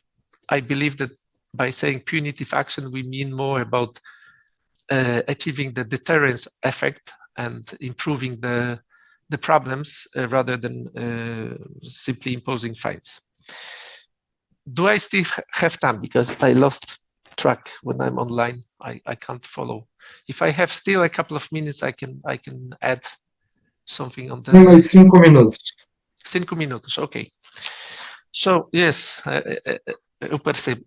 I believe that by saying punitive action, we mean more about achieving the deterrence effect and improving the problems rather than simply imposing fines. Do I still have time? Because I lost track when I'm online. I can't follow. If I have still a couple of minutes, I can add something on the... No, 5 minutos. 5 minutos, okay. So yes, eu percebo.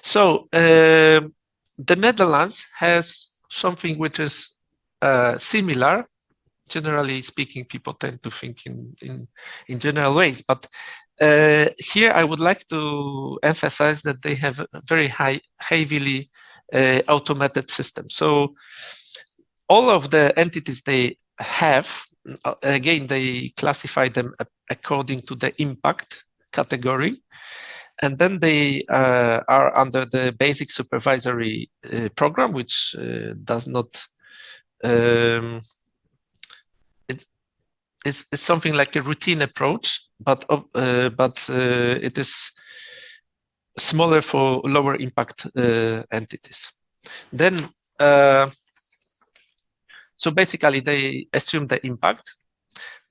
So the Netherlands has something which is similar. Generally speaking, people tend to think in general ways, but here I would like to emphasize that they have a very heavily automated system. So all of the entities they have, again, they classify them according to the impact category, and then they are under the basic supervisory program, which does not it's something like a routine approach, but it is smaller for lower impact entities. Then, so basically they assume the impact.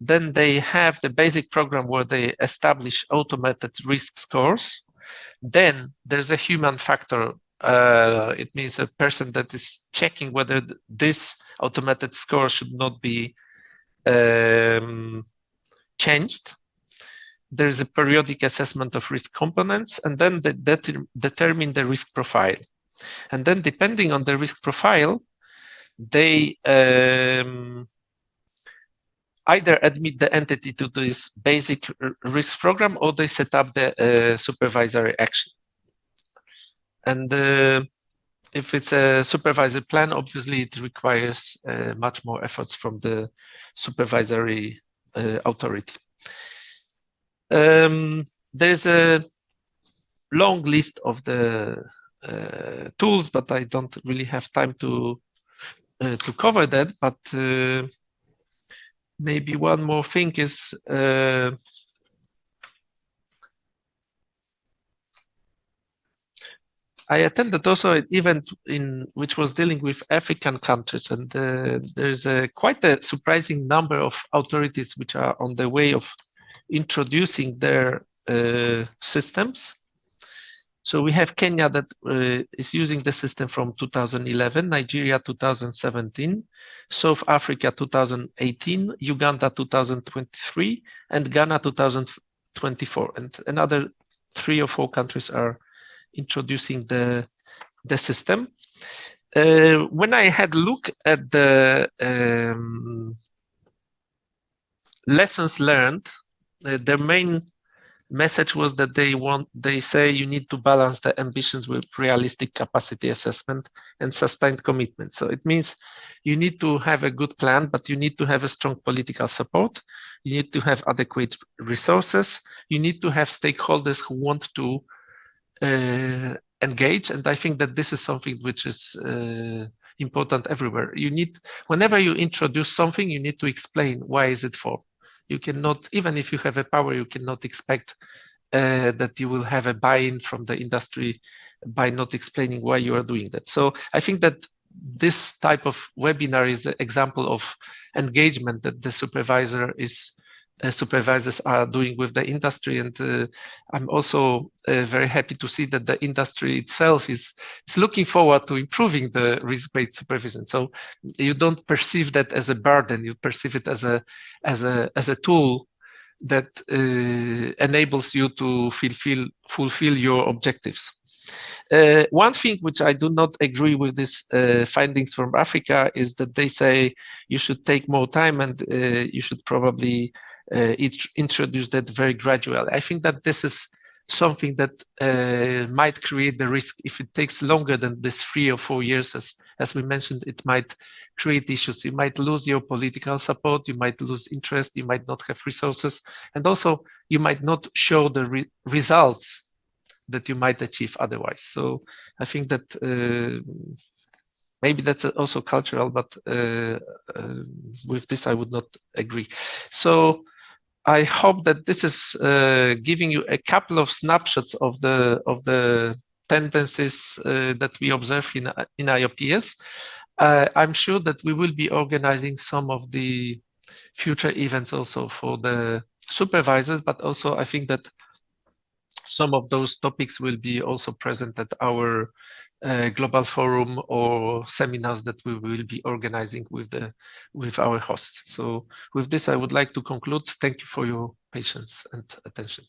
Then they have the basic program where they establish automated risk scores. Then there's a human factor. It means a person that is checking whether this automated score should not be changed. There is a periodic assessment of risk components, and then they determine the risk profile. And then depending on the risk profile, they either admit the entity to this basic risk program, or they set up the supervisory action. And if it's a supervisory plan, obviously it requires much more efforts from the supervisory authority. There's a long list of the tools, but I don't really have time to cover that. But maybe one more thing is I attended also an event which was dealing with African countries, and there's quite a surprising number of authorities which are on the way of introducing their systems. So we have Kenya that is using the system from 2011, Nigeria 2017, South Africa 2018, Uganda 2023, and Ghana 2024. And another 3 or 4 countries are introducing the system. When I had a look at the lessons learned, their main message was that they say you need to balance the ambitions with realistic capacity assessment and sustained commitment. So it means you need to have a good plan, but you need to have a strong political support. You need to have adequate resources. You need to have stakeholders who want to engage. And I think that this is something which is important everywhere. You need, whenever you introduce something, you need to explain why is it for. You cannot, even if you have a power, you cannot expect that you will have a buy-in from the industry by not explaining why you are doing that. So I think that this type of webinar is an example of engagement that the supervisors are doing with the industry, and I'm also very happy to see that the industry itself is looking forward to improving the risk-based supervision. So you don't perceive that as a burden; you perceive it as a tool that enables you to fulfill your objectives. One thing which I do not agree with these findings from Africa is that they say you should take more time and you should probably introduce that very gradually. I think that this is something that might create the risk. If it takes longer than this 3 or 4 years, as we mentioned, it might create issues. You might lose your political support, you might lose interest, you might not have resources, and also you might not show the results that you might achieve otherwise. So I think that maybe that's also cultural, but with this I would not agree. So I hope that this is giving you a couple of snapshots of the tendencies that we observe in IOPS. I'm sure that we will be organizing some of the future events also for the supervisors, but also I think that some of those topics will be also present at our global forum or seminars that we will be organizing with our hosts. So with this, I would like to conclude. Thank you for your patience and attention.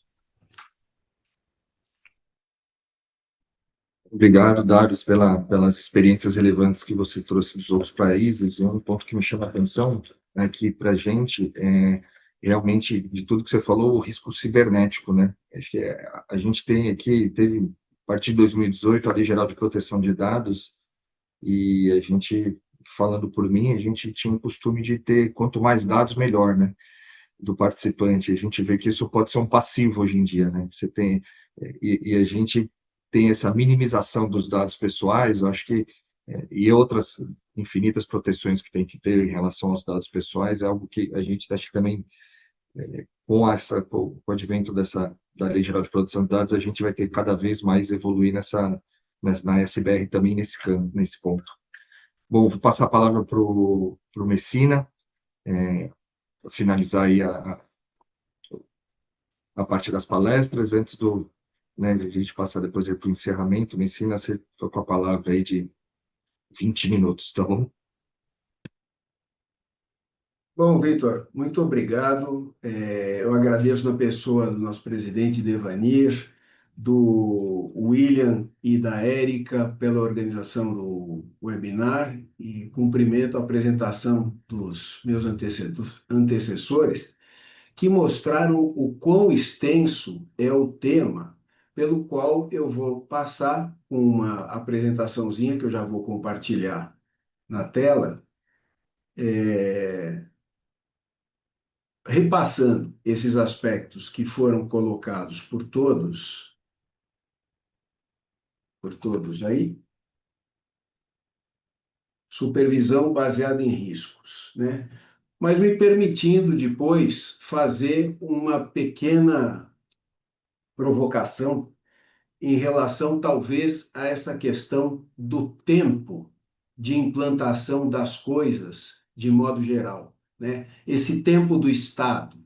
Obrigado, Darius, pelas experiências relevantes que você trouxe dos outros países. E um ponto que me chama a atenção é que, para a gente, realmente, de tudo que você falou, o risco cibernético, né? Acho que a gente teve, a partir de 2018, a Lei Geral de Proteção de Dados, e a gente, falando por mim, a gente tinha o costume de ter, quanto mais dados, melhor, né? Do participante. A gente vê que isso pode ser um passivo hoje em dia, né? Você tem, e a gente tem essa minimização dos dados pessoais, eu acho que, e outras infinitas proteções que tem que ter em relação aos dados pessoais, é algo que a gente acha que também, com o advento da Lei Geral de Proteção de Dados, a gente vai ter cada vez mais evoluir na SBR também nesse ponto. Bom, vou passar a palavra para o Messina, para finalizar aí a parte das palestras, antes né, de a gente passar depois para o encerramento. Messina, você ficou com a palavra aí de 20 minutos, tá bom? Bom, Vitor, muito obrigado. Eu agradeço na pessoa do nosso presidente Devanir, do William e da Érica pela organização do webinar e cumprimento a apresentação dos meus antecessores, que mostraram o quão extenso é o tema, pelo qual eu vou passar uma apresentaçãozinha que eu já vou compartilhar na tela, repassando esses aspectos que foram colocados por todos aí. Supervisão baseada em riscos, né? Mas me permitindo depois fazer uma pequena provocação em relação, talvez, a essa questão do tempo de implantação das coisas de modo geral, né? Esse tempo do Estado,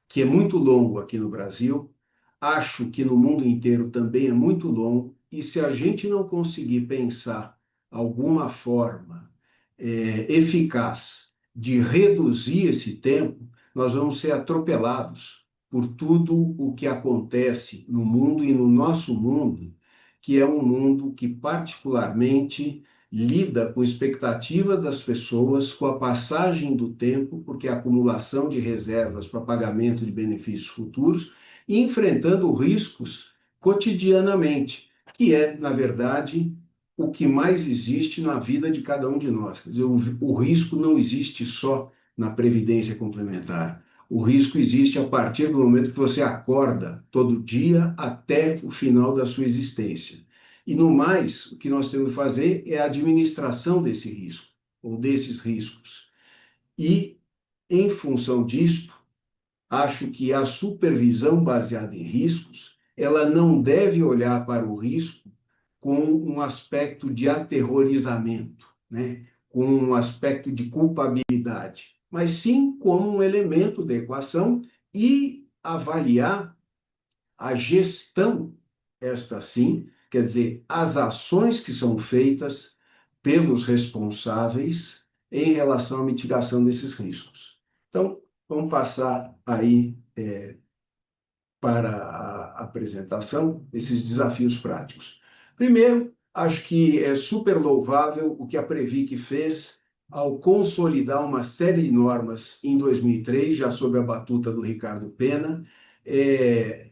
que é muito longo aqui no Brasil, acho que no mundo inteiro também é muito longo, e se a gente não conseguir pensar alguma forma eficaz de reduzir esse tempo, nós vamos ser atropelados por tudo o que acontece no mundo e no nosso mundo, que é um mundo que particularmente lida com a expectativa das pessoas, com a passagem do tempo, porque a acumulação de reservas para pagamento de benefícios futuros, e enfrentando riscos cotidianamente, que é, na verdade, o que mais existe na vida de cada um de nós. Quer dizer, o risco não existe só na previdência complementar. O risco existe a partir do momento que você acorda todo dia até o final da sua existência. E no mais, o que nós temos que fazer é a administração desse risco, ou desses riscos. E, em função disto, acho que a supervisão baseada em riscos, ela não deve olhar para o risco com um aspecto de aterrorizamento, né? Com um aspecto de culpabilidade, mas sim como um elemento da equação e avaliar a gestão, esta sim, quer dizer, as ações que são feitas pelos responsáveis em relação à mitigação desses riscos. Então, vamos passar aí para a apresentação esses desafios práticos. Primeiro, acho que é super louvável o que a Previc fez ao consolidar uma série de normas em 2003, já sob a batuta do Ricardo Pena,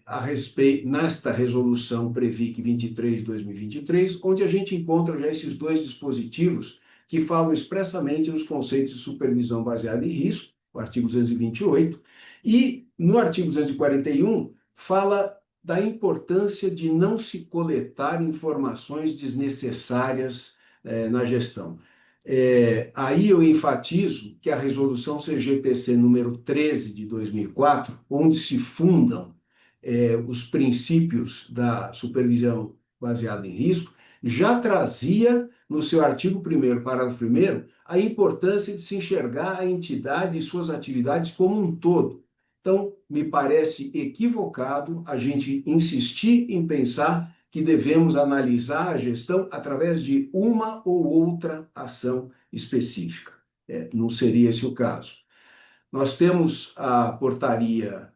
a respeito, nesta resolução Previc 23 de 2023, onde a gente encontra já esses dois dispositivos que falam expressamente nos conceitos de supervisão baseada em risco, o artigo 228, e no artigo 241 fala da importância de não se coletar informações desnecessárias na gestão. Aí eu enfatizo que a resolução CGPC número 13 de 2004, onde se fundam os princípios da supervisão baseada em risco, já trazia no seu artigo 1º, parágrafo 1º, a importância de se enxergar a entidade e suas atividades como um todo. Então, me parece equivocado a gente insistir em pensar que devemos analisar a gestão através de uma ou outra ação específica. Não seria esse o caso. Nós temos a portaria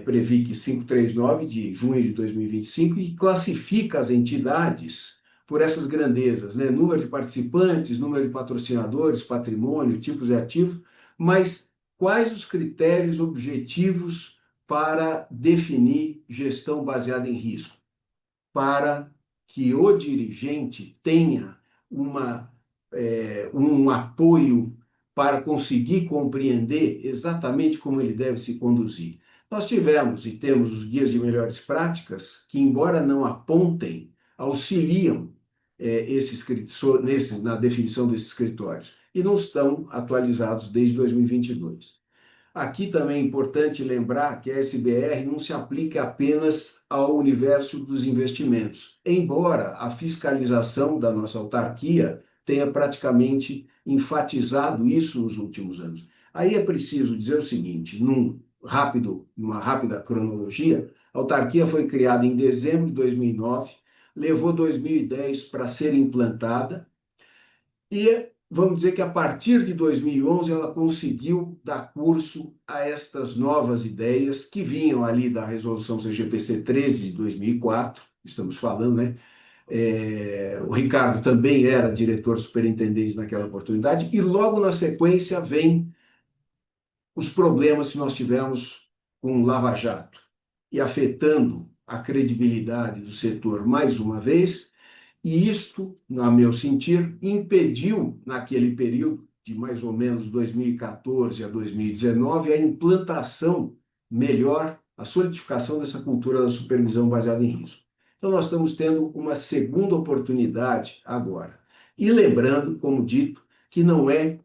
Previc 539, de junho de 2025, que classifica as entidades por essas grandezas, né? Número de participantes, número de patrocinadores, patrimônio, tipos de ativos, mas quais os critérios objetivos para definir gestão baseada em risco? Para que o dirigente tenha um apoio para conseguir compreender exatamente como ele deve se conduzir. Nós tivemos e temos os guias de melhores práticas que, embora não apontem, auxiliam na definição desses critérios e não estão atualizados desde 2022. Aqui também é importante lembrar que a SBR não se aplica apenas ao universo dos investimentos, embora a fiscalização da nossa autarquia tenha praticamente enfatizado isso nos últimos anos. Aí é preciso dizer o seguinte, numa rápida cronologia, a autarquia foi criada em dezembro de 2009, levou 2010 para ser implantada e vamos dizer que a partir de 2011 ela conseguiu dar curso a estas novas ideias que vinham ali da resolução CGPC 13 de 2004, estamos falando, né? O Ricardo também era diretor superintendente naquela oportunidade, e logo na sequência vem os problemas que nós tivemos com o Lava Jato, e afetando a credibilidade do setor mais uma vez, e isto, a meu sentir, impediu, naquele período de mais ou menos 2014 a 2019, a implantação melhor, a solidificação dessa cultura da supervisão baseada em risco. Então, nós estamos tendo uma segunda oportunidade agora. E lembrando, como dito, que não é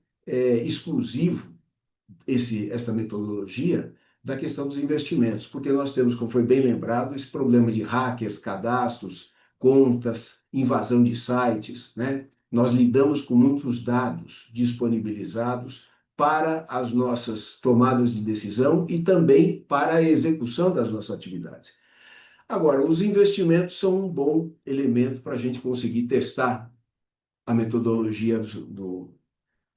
exclusivo essa metodologia da questão dos investimentos, porque nós temos, como foi bem lembrado, esse problema de hackers, cadastros, contas, invasão de sites, né? Nós lidamos com muitos dados disponibilizados para as nossas tomadas de decisão e também para a execução das nossas atividades. Agora, os investimentos são um bom elemento para a gente conseguir testar a metodologia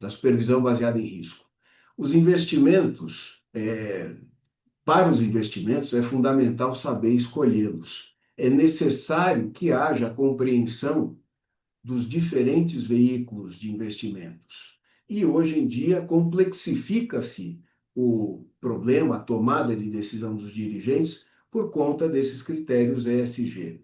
da supervisão baseada em risco. Para os investimentos, é fundamental saber escolhê-los. É necessário que haja compreensão dos diferentes veículos de investimentos. E hoje em dia complexifica-se o problema, a tomada de decisão dos dirigentes, por conta desses critérios ESG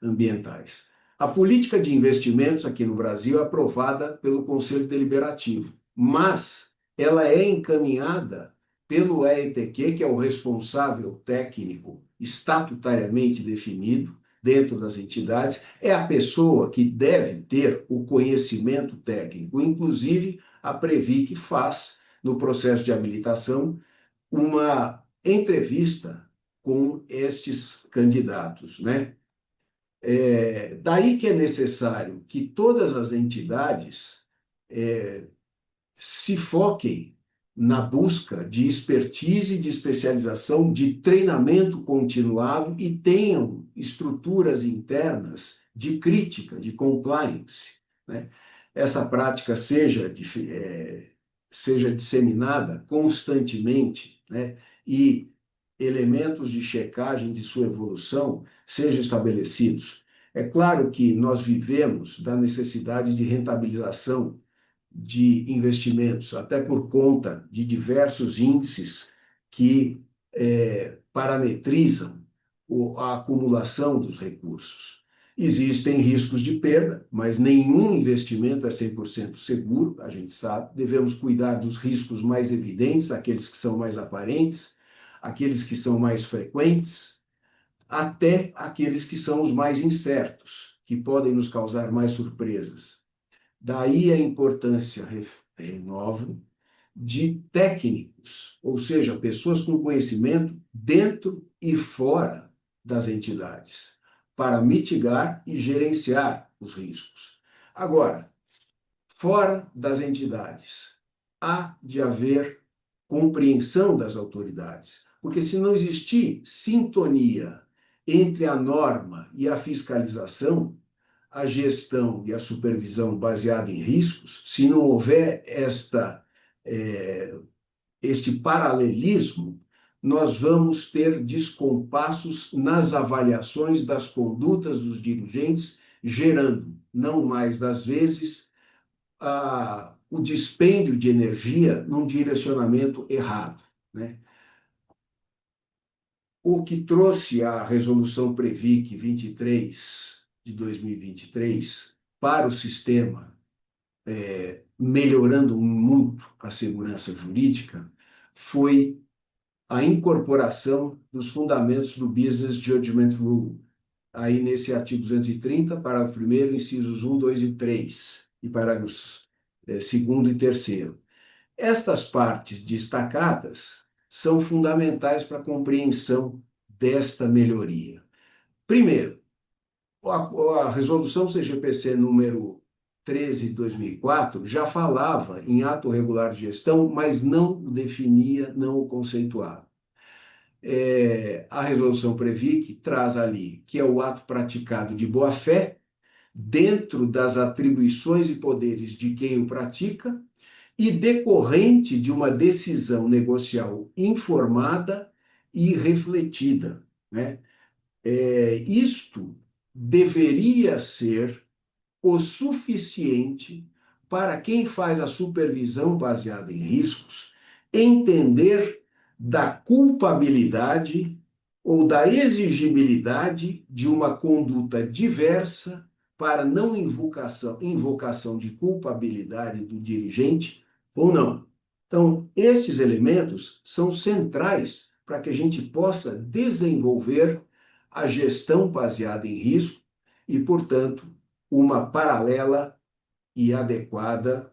ambientais. A política de investimentos aqui no Brasil é aprovada pelo Conselho Deliberativo, mas ela é encaminhada pelo EETQ, que é o responsável técnico estatutariamente definido dentro das entidades, é a pessoa que deve ter o conhecimento técnico. Inclusive, a Previc faz, no processo de habilitação, uma entrevista com estes candidatos, né? Daí que é necessário que todas as entidades se foquem na busca de expertise, de especialização, de treinamento continuado e tenham estruturas internas de crítica, de compliance, né? Essa prática seja disseminada constantemente, né? E elementos de checagem de sua evolução sejam estabelecidos. É claro que nós vivemos da necessidade de rentabilização de investimentos, até por conta de diversos índices que parametrizam a acumulação dos recursos. Existem riscos de perda, mas nenhum investimento é 100% seguro, a gente sabe. Devemos cuidar dos riscos mais evidentes, aqueles que são mais aparentes, aqueles que são mais frequentes, até aqueles que são os mais incertos, que podem nos causar mais surpresas. Daí a importância, renovo, de técnicos, ou seja, pessoas com conhecimento dentro e fora das entidades, para mitigar e gerenciar os riscos. Agora, fora das entidades, há de haver compreensão das autoridades, porque se não existir sintonia entre a norma e a fiscalização, a gestão e a supervisão baseada em riscos, se não houver este paralelismo, nós vamos ter descompassos nas avaliações das condutas dos dirigentes, gerando, não mais das vezes, o dispêndio de energia num direcionamento errado, né? O que trouxe a resolução Previc 23 de 2023 para o sistema, melhorando muito a segurança jurídica, foi a incorporação dos fundamentos do Business Judgment Rule, aí nesse artigo 230, parágrafo 1º, incisos 1, 2 e 3, e parágrafos 2º e 3º. Estas partes destacadas são fundamentais para a compreensão desta melhoria. Primeiro, a resolução CGPC número 13 de 2004 já falava em ato regular de gestão, mas não o definia, não o conceituava. A resolução Previc traz ali que é o ato praticado de boa-fé, dentro das atribuições e poderes de quem o pratica, e decorrente de uma decisão negocial informada e refletida, né? Isto deveria ser o suficiente para quem faz a supervisão baseada em riscos entender da culpabilidade ou da exigibilidade de uma conduta diversa para não invocação de culpabilidade do dirigente ou não. Então, estes elementos são centrais para que a gente possa desenvolver a gestão baseada em risco e, portanto, uma paralela e adequada,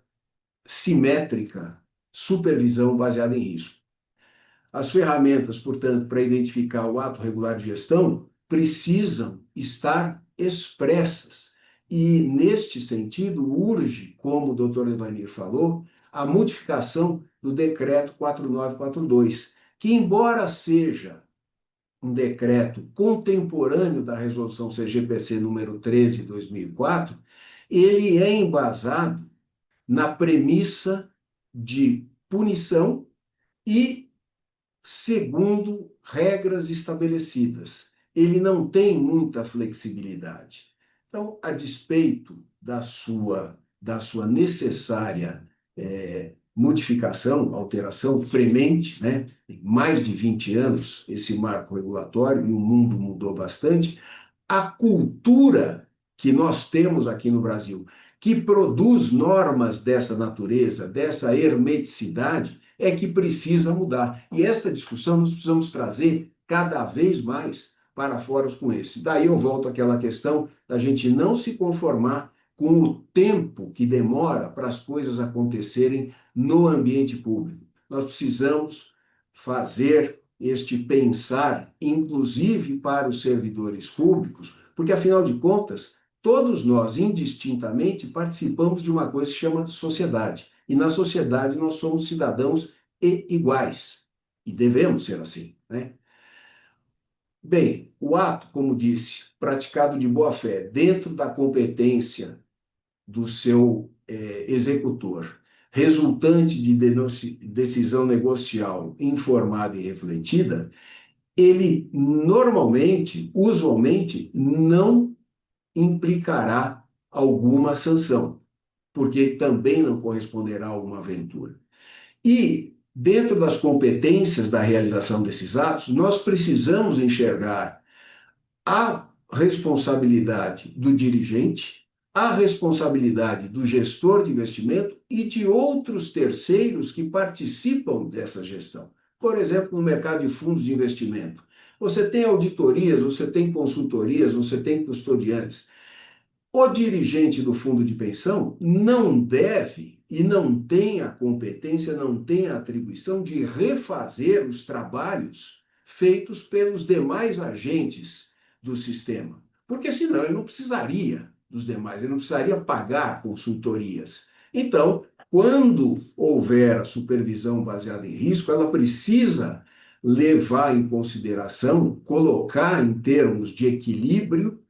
simétrica, supervisão baseada em risco. As ferramentas, portanto, para identificar o ato regular de gestão precisam estar expressas. E, neste sentido, urge, como o doutor Evanir falou, a modificação do decreto 4942, que, embora seja um decreto contemporâneo da resolução CGPC número 13 de 2004, ele é embasado na premissa de punição e segundo regras estabelecidas. Ele não tem muita flexibilidade. Então, a despeito da sua necessária modificação, alteração premente, né? Tem mais de 20 anos esse marco regulatório e o mundo mudou bastante, a cultura que nós temos aqui no Brasil, que produz normas dessa natureza, dessa hermeticidade, é que precisa mudar. E essa discussão nós precisamos trazer cada vez mais para fóruns como esse. Daí eu volto àquela questão da gente não se conformar com o tempo que demora para as coisas acontecerem no ambiente público. Nós precisamos fazer este pensar, inclusive para os servidores públicos, porque, afinal de contas, todos nós, indistintamente, participamos de uma coisa que se chama sociedade. E na sociedade nós somos cidadãos e iguais. E devemos ser assim, né? Bem, o ato, como disse, praticado de boa-fé, dentro da competência do seu executor, resultante de decisão negocial informada e refletida, ele normalmente, usualmente, não implicará alguma sanção, porque também não corresponderá a uma aventura. E, dentro das competências da realização desses atos, nós precisamos enxergar a responsabilidade do dirigente, a responsabilidade do gestor de investimento e de outros terceiros que participam dessa gestão. Por exemplo, no mercado de fundos de investimento, Você tem auditorias, você tem consultorias, você tem custodiantes. O dirigente do fundo de pensão não deve e não tem a competência, não tem a atribuição de refazer os trabalhos feitos pelos demais agentes do sistema, porque senão ele não precisaria dos demais, ele não precisaria pagar consultorias. Então, quando houver a supervisão baseada em risco, ela precisa levar em consideração, colocar em termos de equilíbrio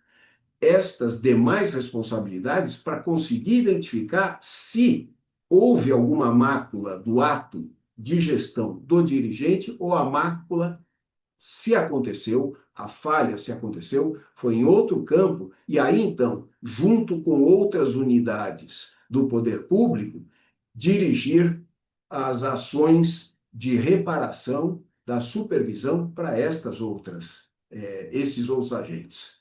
estas demais responsabilidades para conseguir identificar se houve alguma mácula do ato de gestão do dirigente ou a mácula, se aconteceu, a falha, se aconteceu, foi em outro campo, e aí então, junto com outras unidades do poder público, dirigir as ações de reparação da supervisão para esses outros agentes.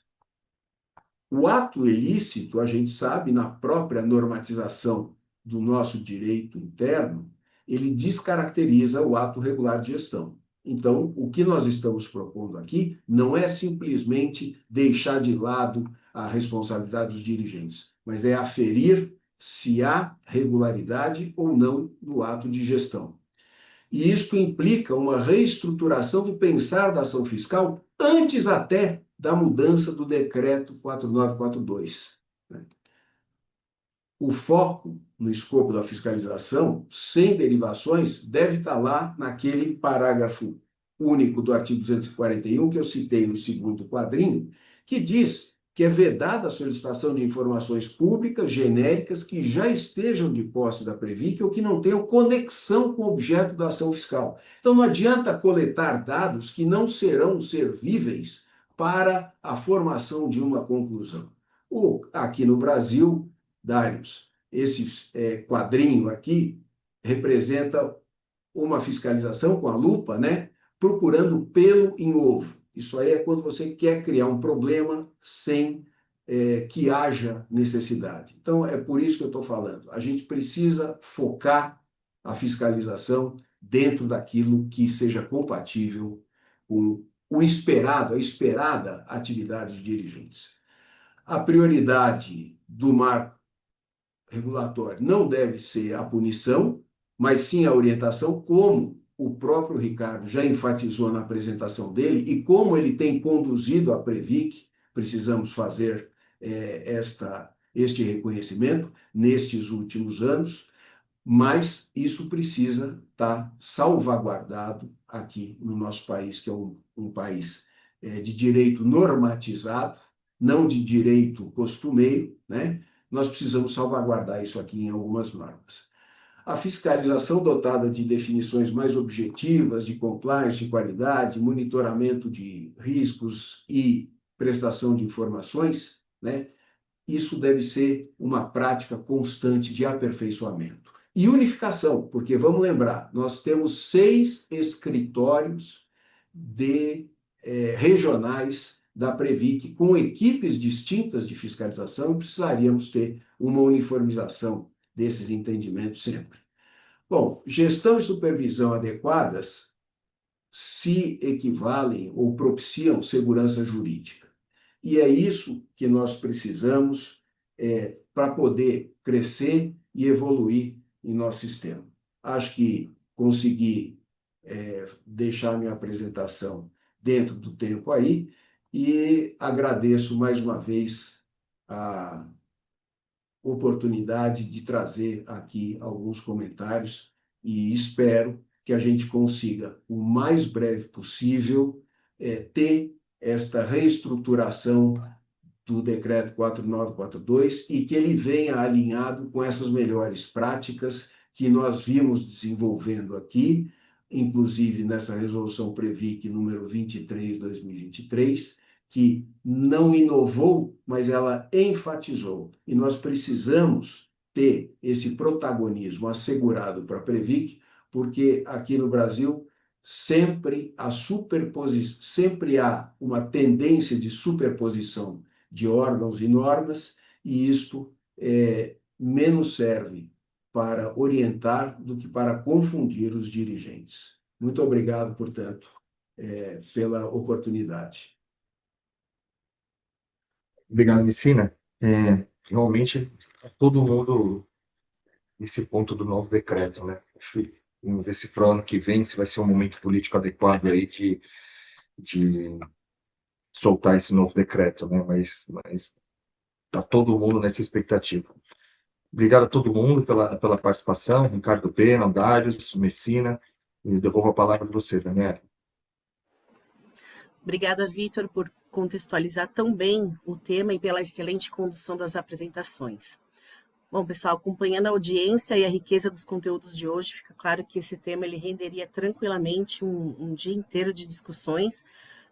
O ato ilícito, a gente sabe, na própria normatização do nosso direito interno, ele descaracteriza o ato regular de gestão. Então, o que nós estamos propondo aqui não é simplesmente deixar de lado a responsabilidade dos dirigentes, mas é aferir se há regularidade ou não no ato de gestão. E isto implica uma reestruturação do pensar da ação fiscal antes até da mudança do decreto 4942. O foco no escopo da fiscalização, sem derivações, deve estar lá naquele parágrafo único do artigo 241, que eu citei no segundo quadrinho, que diz que é vedada a solicitação de informações públicas genéricas que já estejam de posse da Previc ou que não tenham conexão com o objeto da ação fiscal. Então, não adianta coletar dados que não serão servíveis para a formação de uma conclusão. Aqui no Brasil, Darius, esse quadrinho aqui representa uma fiscalização com a lupa, né? Procurando pelo em ovo. Isso aí é quando você quer criar um problema sem que haja necessidade. Então, é por isso que eu estou falando. A gente precisa focar a fiscalização dentro daquilo que seja compatível com o esperado, a esperada atividade dos dirigentes. A prioridade do marco regulatório não deve ser a punição, mas sim a orientação, como o próprio Ricardo já enfatizou na apresentação dele e como ele tem conduzido a Previc. Precisamos fazer este reconhecimento nestes últimos anos, mas isso precisa estar salvaguardado aqui no nosso país, que é um país de direito normatizado, não de direito costumeiro, né? Nós precisamos salvaguardar isso aqui em algumas normas. A fiscalização dotada de definições mais objetivas, de compliance, de qualidade, monitoramento de riscos e prestação de informações, né? Isso deve ser uma prática constante de aperfeiçoamento. E unificação, porque vamos lembrar, nós temos 6 escritórios regionais da Previc com equipes distintas de fiscalização e precisaríamos ter uma uniformização desses entendimentos sempre. Bom, gestão e supervisão adequadas se equivalem ou propiciam segurança jurídica. E é isso que nós precisamos para poder crescer e evoluir em nosso sistema. Acho que consegui deixar minha apresentação dentro do tempo aí e agradeço mais uma vez a oportunidade de trazer aqui alguns comentários e espero que a gente consiga, o mais breve possível, ter esta reestruturação do decreto 4942 e que ele venha alinhado com essas melhores práticas que nós vimos desenvolvendo aqui, inclusive nessa resolução Previc número 23/2023, que não inovou, mas ela enfatizou. E nós precisamos ter esse protagonismo assegurado para a Previc, porque aqui no Brasil sempre há uma tendência de superposição de órgãos e normas, e isto menos serve para orientar do que para confundir os dirigentes. Muito obrigado, portanto, pela oportunidade. Obrigado, Messina. Realmente, todo mundo nesse ponto do novo decreto, né? Acho que vamos ver se para o ano que vem se vai ser um momento político adequado aí de soltar esse novo decreto, né? Mas tá todo mundo nessa expectativa. Obrigado a todo mundo pela participação, Ricardo Pena, Darius, Messina, e devolvo a palavra para você, Daniela. Obrigada, Vitor, por contextualizar tão bem o tema e pela excelente condução das apresentações. Bom, pessoal, acompanhando a audiência e a riqueza dos conteúdos de hoje, fica claro que esse tema ele renderia tranquilamente um dia inteiro de discussões,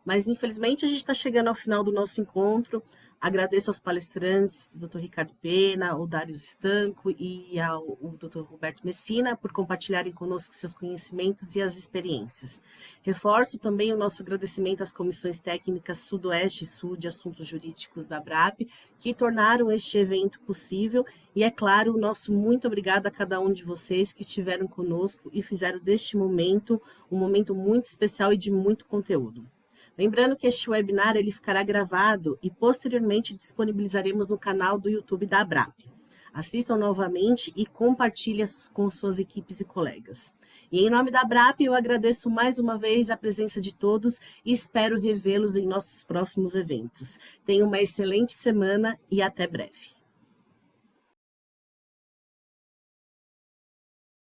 mas infelizmente a gente está chegando ao final do nosso encontro. Agradeço aos palestrantes, o Dr. Ricardo Pena, o Darius Estanco e o Dr. Roberto Messina, por compartilharem conosco seus conhecimentos e as experiências. Reforço também o nosso agradecimento às comissões técnicas Sudoeste e Sul de Assuntos Jurídicos da ABRAP, que tornaram este evento possível, e, é claro, o nosso muito obrigado a cada um de vocês que estiveram conosco e fizeram deste momento um momento muito especial e de muito conteúdo. Lembrando que este webinar ele ficará gravado e posteriormente disponibilizaremos no canal do YouTube da ABRAP. Assistam novamente e compartilhem com suas equipes e colegas. E em nome da ABRAP, eu agradeço mais uma vez a presença de todos e espero revê-los em nossos próximos eventos. Tenham uma excelente semana e até breve.